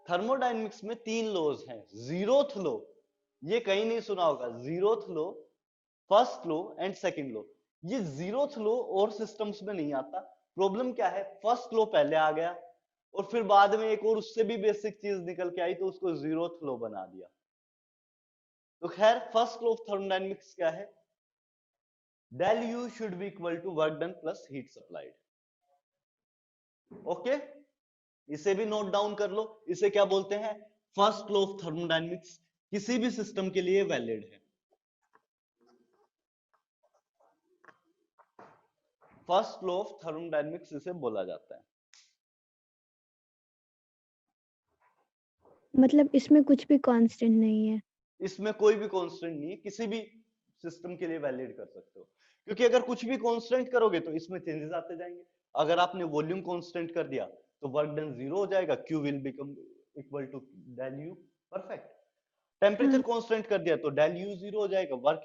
थर्मोडायनेमिक्स में 3 लॉज हैं। जीरोथ लॉ, ये कहीं नहीं सुना होगा, zeroth law, first law and second law. ये जीरोथ लॉ और सिस्टम्स में नहीं आता। प्रॉब्लम क्या है? फर्स्ट लॉ पहले आ गया और फिर बाद में एक और उससे भी बेसिक चीज निकल के आई तो उसको जीरोथ लॉ बना दिया। तो खैर, फर्स्ट लॉ ऑफ थर्मोडायनेमिक्स क्या है? Del U should be equal to work done plus heat supplied. Okay, इसे भी नोट डाउन कर लो। इसे क्या बोलते हैं? फर्स्ट लॉ ऑफ थर्मोडायनेमिक्स, किसी भी सिस्टम के लिए वैलिड है। फर्स्ट लॉ ऑफ थर्मोडायनेमिक्स इसे बोला जाता है। मतलब इसमें कुछ भी कांस्टेंट नहीं है? इसमें कोई भी कांस्टेंट नहीं है, किसी भी सिस्टम के लिए वैलिड कर सकते हो। क्योंकि अगर कुछ भी कांस्टेंट करोगे तो इसमें चेंजेस आते जाएंगे। अगर आपने वॉल्यूम कांस्टेंट कर दिया तो वर्क डन 0 हो जाएगा, Q will become equal to del U। Perfect. Temperature constant कर दिया तो डेल U 0 हो जाएगा, work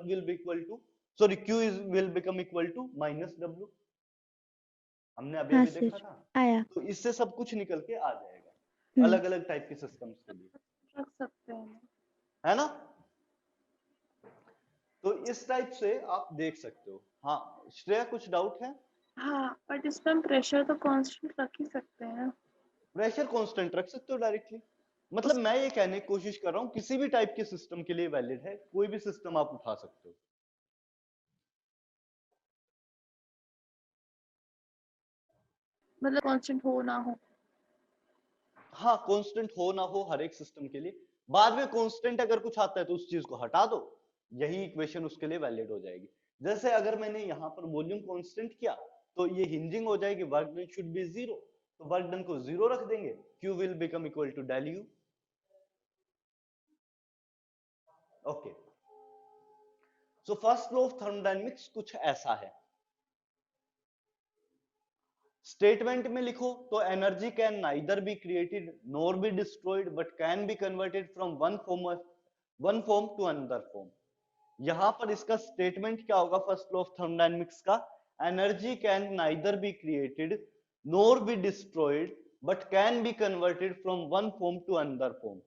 will be equal to sorry Q will become equal to -W। हमने अभी हाँ अभी देखा सर, था। आया। तो इससे सब कुछ निकल के आ जाएगा हम्म, अलग अलग टाइप के सिस्टम्स के लिए, रख सकते हैं। है ना। तो इस टाइप से आप देख सकते हो। हाँ श्रेया, कुछ डाउट है? हाँ, बट इसमें हम प्रेशर तो कांस्टेंट रख ही सकते हैं। प्रेशर कांस्टेंट रख सकते हो डायरेक्टली। मतलब मैं ये कहने की कोशिश कर रहा हूँ किसी भी टाइप के सिस्टम के लिए वैलिड है, कोई भी सिस्टम आप उठा सकते हो। मतलब कांस्टेंट हो ना हो। हाँ कांस्टेंट हो ना हो हर एक सिस्टम के लिए, बाद में कांस्टेंट अगर कुछ आता है तो उस चीज को हटा दो, यही इक्वेशन उसके लिए वैलिड हो जाएगी। जैसे अगर मैंने यहाँ पर वॉल्यूम कांस्टेंट किया तो ये हिंजिंग हो जाएगी, वर्क डन शुड बी 0, तो वर्क डन को 0 रख देंगे, Q will become equal to del U। Okay, so first law of thermodynamics कुछ ऐसा है। स्टेटमेंट में लिखो तो energy can neither be created nor be destroyed but can be converted from one form to another form. यहां पर इसका statement क्या होगा फर्स्ट लॉ ऑफ थर्मोडायनेमिक्स का? Energy can neither be created nor be destroyed but can be converted from one form to another form.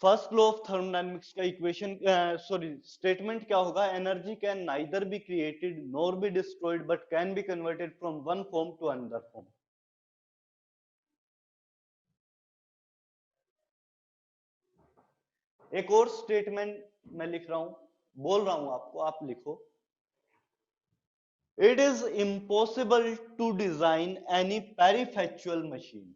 First law of thermodynamics का equation statement क्या होगा? Energy can neither be created nor be destroyed but can be converted from one form to another form. एक और statement मैं लिख रहा हूं, बोल रहा हूं आपको, आप लिखो। It is impossible to design any perpetual machine.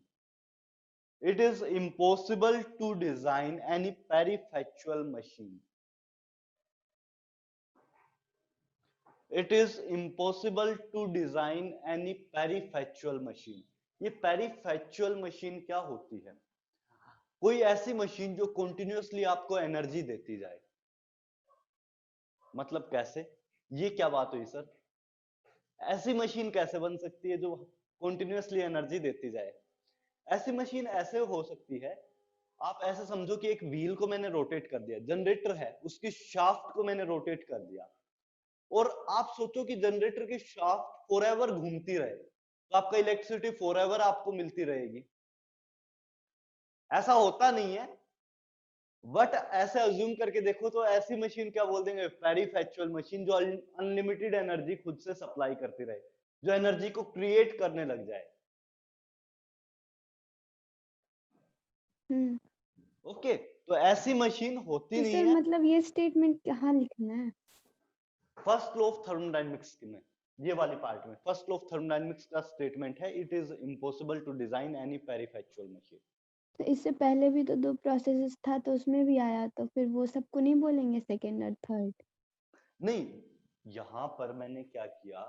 It is impossible to design any perifactual machine. It is impossible to design any perifactual machine. ये perifactual machine क्या होती है? कोई ऐसी मशीन जो continuously आपको एनर्जी देती जाए। मतलब कैसे? ये क्या बात हुई सर? ऐसी मशीन कैसे बन सकती है जो continuously एनर्जी देती जाए? ऐसी मशीन ऐसे हो सकती है, आप ऐसे समझो कि एक व्हील को मैंने रोटेट कर दिया, जनरेटर है उसकी शाफ्ट को मैंने रोटेट कर दिया, और आप सोचो कि जनरेटर की शाफ्ट फॉरएवर घूमती रहे तो आपका इलेक्ट्रिसिटी फॉरएवर आपको मिलती रहेगी। ऐसा होता नहीं है, बट ऐसे अज्यूम करके देखो तो ऐसी मशीन क्या बोल देंगे? पेरिफेक्चुअल मशीन, जो अनलिमिटेड एनर्जी खुद से सप्लाई करती रहे, जो एनर्जी को क्रिएट करने लग जाए। ओके, तो ऐसी मशीन होती तो नहीं सर है। मतलब ये स्टेटमेंट कहाँ लिखना है? फर्स्ट लॉ ऑफ थर्मोडायनेमिक्स में, ये वाली पार्ट में फर्स्ट लॉ ऑफ थर्मोडायनेमिक्स का स्टेटमेंट है, it is impossible to design any perpetual machine. तो इससे पहले भी तो 2 प्रोसेसेस था तो उसमें भी आया, तो फिर वो सबको नहीं बोलेंगे सेकंड और थर्ड? नहीं, यहां पर मैंने क्या किया,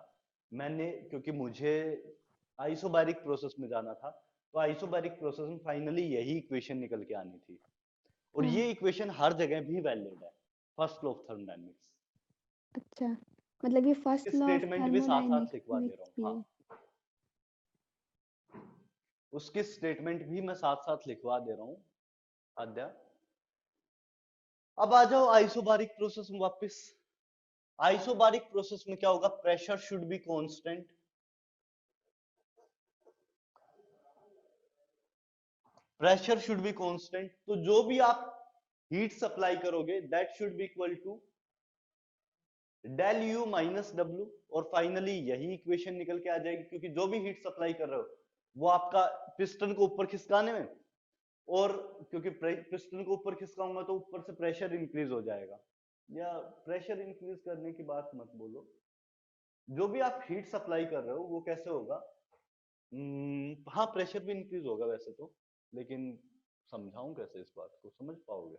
मैंने क्योंकि मुझे आइसोबैरिक प्रोसेस में जाना था, तो आइसोबैरिक प्रोसेस में फाइनली यही इक्वेशन निकल के आनी थी, और हाँ, ये इक्वेशन हर जगह भी वैलिड है, फर्स्ट लॉ ऑफ थर्मोडायनेमिक्स। अच्छा, मतलब ये फर्स्ट लॉ ऑफ स्टेटमेंट भी साथ साथ लिखवा दे थर्मोडायनेमिक्स रहा हूँ। भी हाँ, उसकी स्टेटमेंट भी मैं साथ साथ लिखवा दे रहा हूँ आद्या। अब आ जाओ आइसोबारिक प्रोसेस में वापस। आइसोबारिक प्रोसेस में क्या होगा? Pressure should be constant. Pressure should be constant, तो जो भी आप हीट सप्लाई करोगे that should be equal to del U minus W, और फाइनली यही इक्वेशन निकल के आ जाएगी, क्योंकि जो भी हीट सप्लाई कर रहे हो वो आपका पिस्टन को ऊपर खिसकाने में, और क्योंकि पिस्टन को ऊपर खिसकाऊंगा तो ऊपर से प्रेशर इंक्रीज हो जाएगा। या प्रेशर इंक्रीज करने की बात मत बोलो, जो भी आप हीट सप्लाई कर रहे हो वो कैसे होगा? हाँ प्रेशर भी इंक्रीज होगा वैसे तो, लेकिन समझाऊं कैसे इस बात को, समझ पाओगे?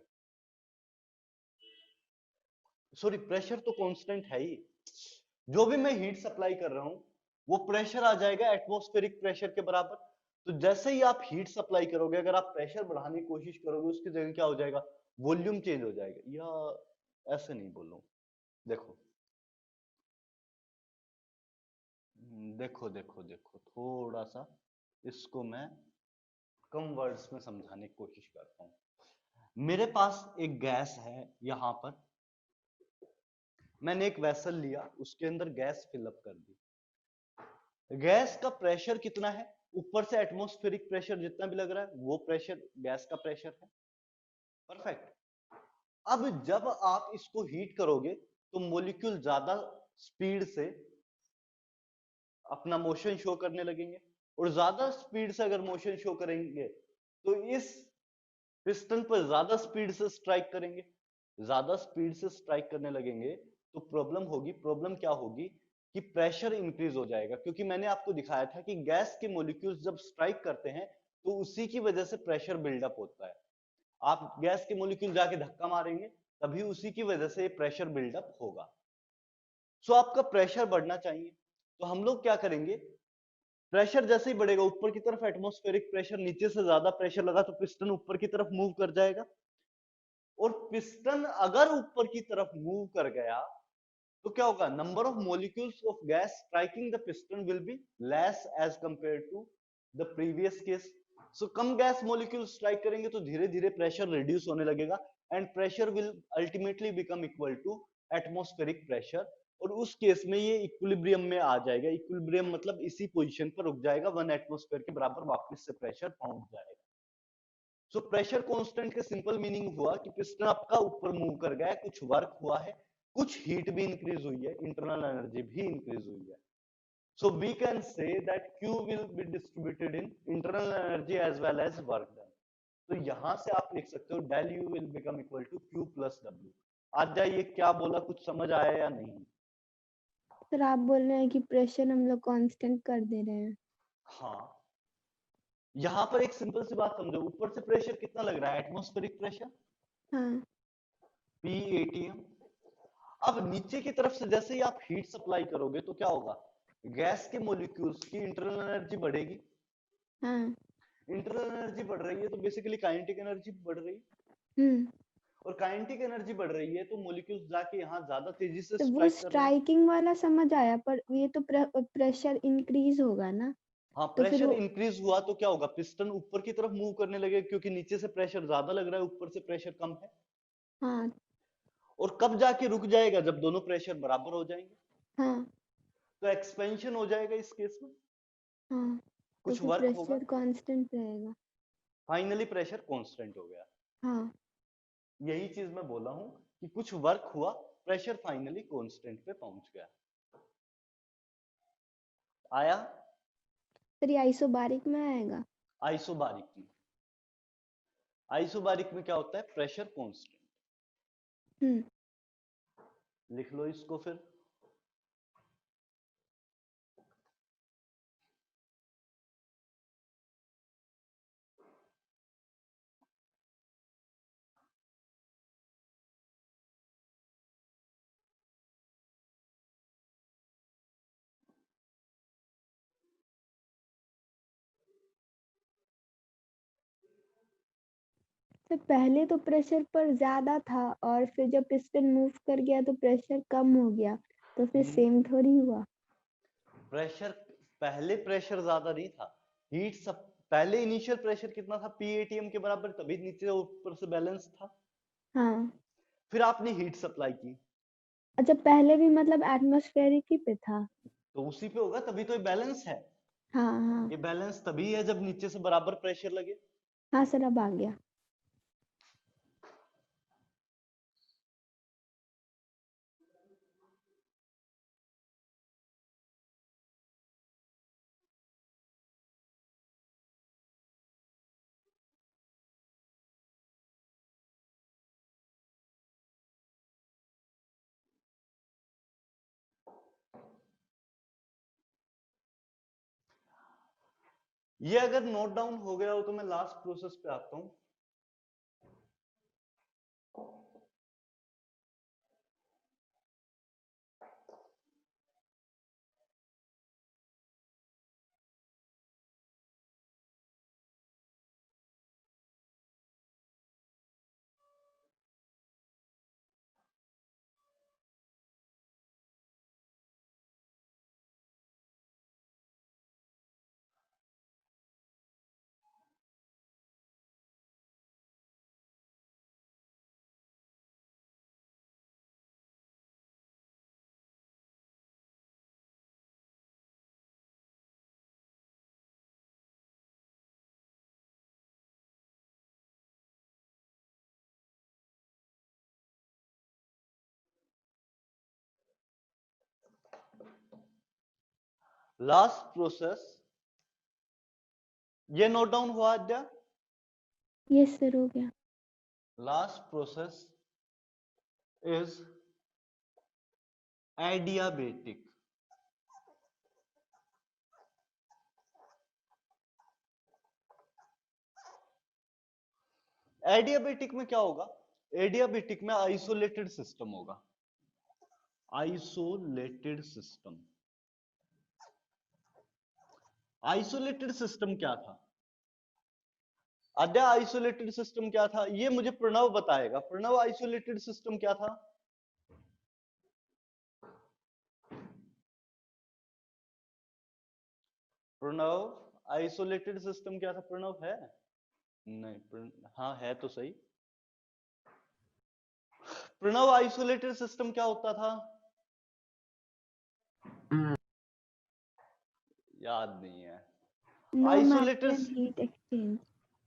सॉरी, प्रेशर तो कांस्टेंट है ही, जो भी मैं हीट सप्लाई कर रहा हूं वो प्रेशर आ जाएगा एटमॉस्फेरिक प्रेशर के बराबर। तो जैसे ही आप हीट सप्लाई करोगे, अगर आप प्रेशर बढ़ाने की कोशिश करोगे उसकी जगह क्या हो जाएगा? वॉल्यूम चेंज हो जाएगा, या ऐसे नहीं बोलूं, देखो देखो देखो देखो थोड़ा सा इसको मैं कम वर्ड्स में समझाने की कोशिश करता हूं। मेरे पास एक गैस है, यहां पर मैंने एक वेसल लिया, उसके अंदर गैस फिलअप कर दी। गैस का प्रेशर कितना है, ऊपर से एटमॉस्फेरिक प्रेशर जितना भी लग रहा है वो प्रेशर गैस का प्रेशर है। परफेक्ट। अब जब आप इसको हीट करोगे तो मॉलिक्यूल ज्यादा स्पीड से अपना मोशन शो करने लगेंगे, और ज्यादा स्पीड से अगर मोशन शो करेंगे तो इस पिस्टन पर ज्यादा स्पीड से स्ट्राइक करेंगे। ज्यादा स्पीड से स्ट्राइक करने लगेंगे तो प्रॉब्लम होगी। प्रॉब्लम क्या होगी कि प्रेशर इंक्रीज हो जाएगा, क्योंकि मैंने आपको दिखाया था कि गैस के मॉलिक्यूल्स जब स्ट्राइक करते हैं तो उसी की वजह से प्रेशर बिल्डअप होता है। आप गैस के मॉलिक्यूल जाके धक्का मारेंगे तभी उसी की वजह से प्रेशर बिल्डअप होगा। सो आपका प्रेशर बढ़ना चाहिए, तो हम लोग क्या करेंगे, प्रेशर जैसे ही बढ़ेगा ऊपर की तरफ एटमॉस्फेरिक प्रेशर, नीचे से ज्यादा प्रेशर लगा तो पिस्टन ऊपर की तरफ मूव कर जाएगा, और पिस्टन अगर ऊपर की तरफ मूव कर गया तो क्या होगा, number of molecules of gas striking the piston will be less as compare to the previous case. So कम गैस मॉलिक्यूल स्ट्राइक करेंगे तो धीरे धीरे प्रेशर रिड्यूस होने लगेगा, and pressure will ultimately become equal to atmospheric pressure, और उस case में ये इक्विलिब्रियम में आ जाएगा। इक्विलिब्रियम मतलब इसी पोजीशन पर रुक जाएगा, 1 एटमॉस्फेयर के बराबर वापस से प्रेशर पहुंच जाएगा। सो प्रेशर कांस्टेंट का सिंपल मीनिंग हुआ कि पिस्टन आपका ऊपर मूव कर गया है, कुछ वर्क हुआ है, कुछ हीट भी इंक्रीज हुई है, इंटरनल एनर्जी भी इंक्रीज हुई है। So we can say that Q will be distributed in internal energy as well as work done. तो यहां से आप लिख सकते हो del U will become equal to Q plus W। आज ये क्या बोला, कुछ समझ आया या नहीं? सर आप बोल रहे हैं कि प्रेशर हम लोग कांस्टेंट कर दे रहे हैं। हाँ, यहां पर एक सिंपल सी बात समझो, ऊपर से प्रेशर कितना लग रहा है, एटमॉस्फेरिक प्रेशर हाँ P ATM। अब नीचे की तरफ से जैसे ही आप हीट सप्लाई करोगे तो क्या होगा, गैस के मॉलिक्यूल्स की इंटरनल एनर्जी बढ़ेगी। हाँ इंटरनल एनर्जी बढ़ रही है तो बेसिकली काइनेटिक एनर्जी बढ़ रही है, हम्म और काइनेटिक एनर्जी बढ़ रही है तो मॉलिक्यूल्स जाके यहाँ ज्यादा तेजी से तो वो स्ट्राइक कर रहे हैं। स्ट्राइकिंग वाला समझ आया, पर ये तो प्रेशर इंक्रीज होगा ना, हाँ, तो फिर प्रेशर वो इंक्रीज हुआ तो क्या होगा, पिस्टन ऊपर की तरफ मूव करने लगे, क्योंकि नीचे से प्रेशर ज्यादा लग रहा है, ऊपर से प्रेशर कम है। हाँ और कब जाके रुक जाएगा, जब दोनों प्रेशर बराबर हो जाएंगे, हाँ तो एक्सपेंशन हो जाएगा इस केस में, हाँ, तो कुछ फिर वर्क होगा, प्रेशर कांस्टेंट रहेगा। फाइनली प्रेशर कांस्टेंट हो गया। हाँ यही चीज मैं बोला हूं कि कुछ वर्क हुआ, प्रेशर फाइनली कांस्टेंट पे पहुंच गया। आया? फिर ये आइसोबारिक में आएगा। आइसोबारिक में, आइसोबारिक में क्या होता है, प्रेशर कांस्टेंट। लिख लो इसको फिर। तो पहले तो प्रेशर पर ज्यादा था और फिर जब पिस्टन मूव कर गया तो प्रेशर कम हो गया, तो फिर सेम थोड़ी हुआ। प्रेशर, पहले प्रेशर ज्यादा नहीं था, हीट सब पहले इनिशियल प्रेशर कितना था, PATM के बराबर, तभी नीचे ऊपर से बैलेंस था। हाँ फिर आपने हीट सप्लाई की अच्छा, पहले भी मतलब एटमॉस्फेरिक ही पे था। तो उसी पे होगा, तभी तो ये बैलेंस है। हाँ हाँ ये बैलेंस तभी है जब नीचे से बराबर प्रेशर लगे। हाँ सर अब आ गया। ये अगर नोट डाउन हो गया हो तो मैं लास्ट प्रोसेस पे आता हूं। लास्ट प्रोसेस, ये नोट डाउन हुआ आद्या? यस सर, हो गया। Last process is adiabatic. Adiabatic में क्या होगा? एडियाबेटिक में आइसोलेटेड सिस्टम होगा। Isolated system. आइसोलेटेड सिस्टम क्या था आद्या? आइसोलेटेड सिस्टम क्या था ये मुझे प्रणव बताएगा। प्रणव, आइसोलेटेड सिस्टम क्या था? प्रणव, आइसोलेटेड सिस्टम क्या था? प्रणव है? नहीं, हाँ है तो सही। प्रणव, आइसोलेटेड सिस्टम क्या होता था? याद नहीं है। No isolated, matter heat exchange.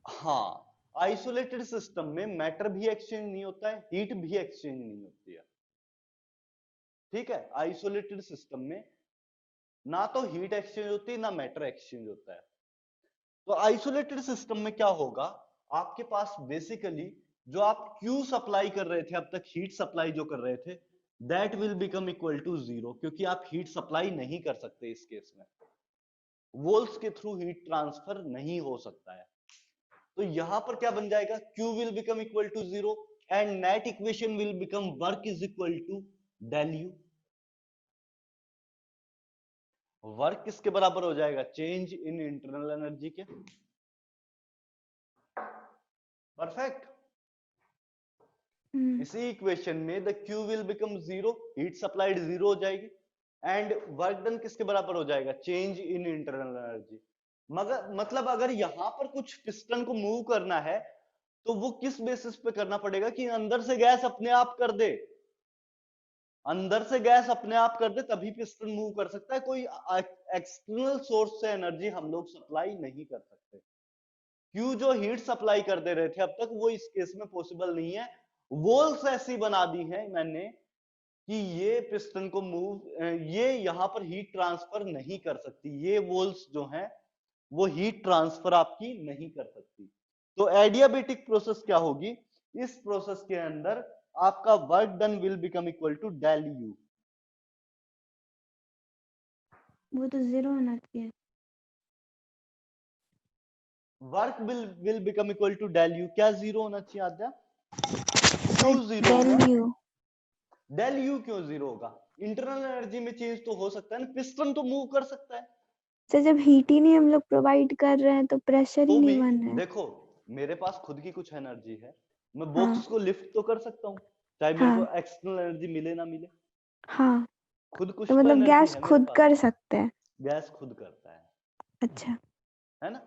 हाँ, आइसोलेटेड सिस्टम में मैटर भी एक्सचेंज नहीं होता है, हीट भी एक्सचेंज नहीं होती है। ठीक है, आइसोलेटेड सिस्टम में ना तो हीट एक्सचेंज होती है ना मैटर एक्सचेंज होता है। तो आइसोलेटेड सिस्टम में क्या होगा? आपके पास बेसिकली जो आप Q सप्लाई कर रहे थे अब तक, हीट सप्लाई जो कर रहे थे, that will become equal to 0, क्योंकि आप हीट सप्लाई नहीं कर सकते इस केस में। वोल्स के थ्रू हीट ट्रांसफर नहीं हो सकता है। तो यहां पर क्या बन जाएगा? Q will become equal to 0 and net equation will become work is equal to del U। Work किसके बराबर हो जाएगा? चेंज इन इंटरनल एनर्जी के। परफेक्ट। इसी इक्वेशन में the Q will become 0, heat supplied 0 हो जाएगी, एंड वर्क डन किसके बराबर हो जाएगा? Change in internal energy. मगर मतलब अगर यहां पर कुछ पिस्टन को मूव करना है तो वो किस बेसिस पे करना पड़ेगा कि अंदर से गैस अपने आप कर दे। अंदर से गैस अपने आप कर दे तभी पिस्टन मूव कर सकता है। कोई एक्सटर्नल सोर्स से एनर्जी हम लोग सप्लाई नहीं कर सकते। क्यों जो हीट सप्लाई कर दे रहे थे अब तक, वो इस केस में पॉसिबल नहीं है। वॉल्स ऐसी बना दी है मैंने कि ये पिस्टन को मूव, ये यहां पर हीट ट्रांसफर नहीं कर सकती। ये वॉल्स जो हैं वो हीट ट्रांसफर आपकी नहीं कर सकती। तो एडियाबेटिक प्रोसेस क्या होगी? इस प्रोसेस के अंदर आपका work done will become equal to del U। वो तो 0 होना चाहिए। Work will become equal to del U। क्या 0 होना चाहिए आद्या? क्यों सर 0 डेल होगा? यू। डेल U क्यों 0 होगा? इंटरनल एनर्जी में चेंज तो हो सकता है ना, पिस्टन तो मूव कर सकता है। सर जब हीट ही नहीं हम लोग प्रोवाइड कर रहे हैं तो प्रेशर ही तो नहीं भी बन रहा है। देखो, मेरे पास खुद की कुछ एनर्जी है, मैं हाँ बॉक्स को लिफ्ट तो कर सकता हूँ, चाहे मेरे को हाँ एक्सटर्नल एनर्जी मिले ना मिले। हाँ, खुद कुछ तो तो मतलब एनर्जी गैस है मेरे खुद पास। कर सकते हैं। गैस खुद करता अच्छा। है ना?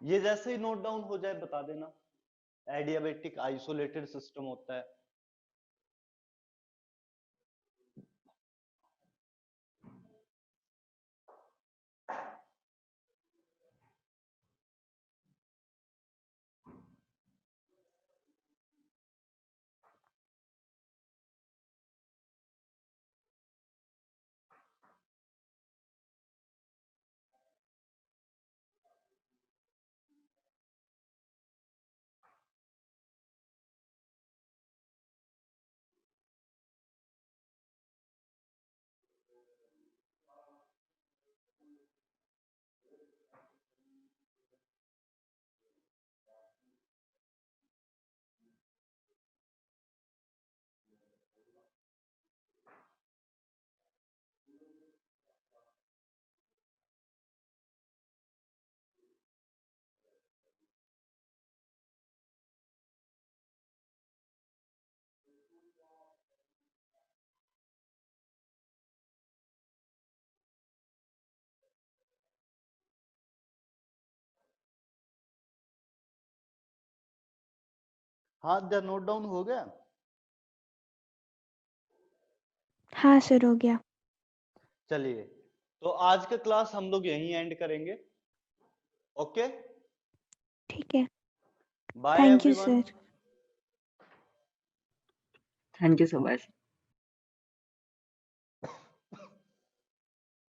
ये जैसे ही नोट डाउन हो जाए बता देना। एडियाबेटिक आइसोलेटेड सिस्टम होता है। हाँ जरा नोट डाउन हो गया। हाँ सर, हो गया। चलिए तो आज का क्लास हम लोग यहीं एंड करेंगे। ओके, ठीक है। Bye thank you everyone. Sir. Thank you so much.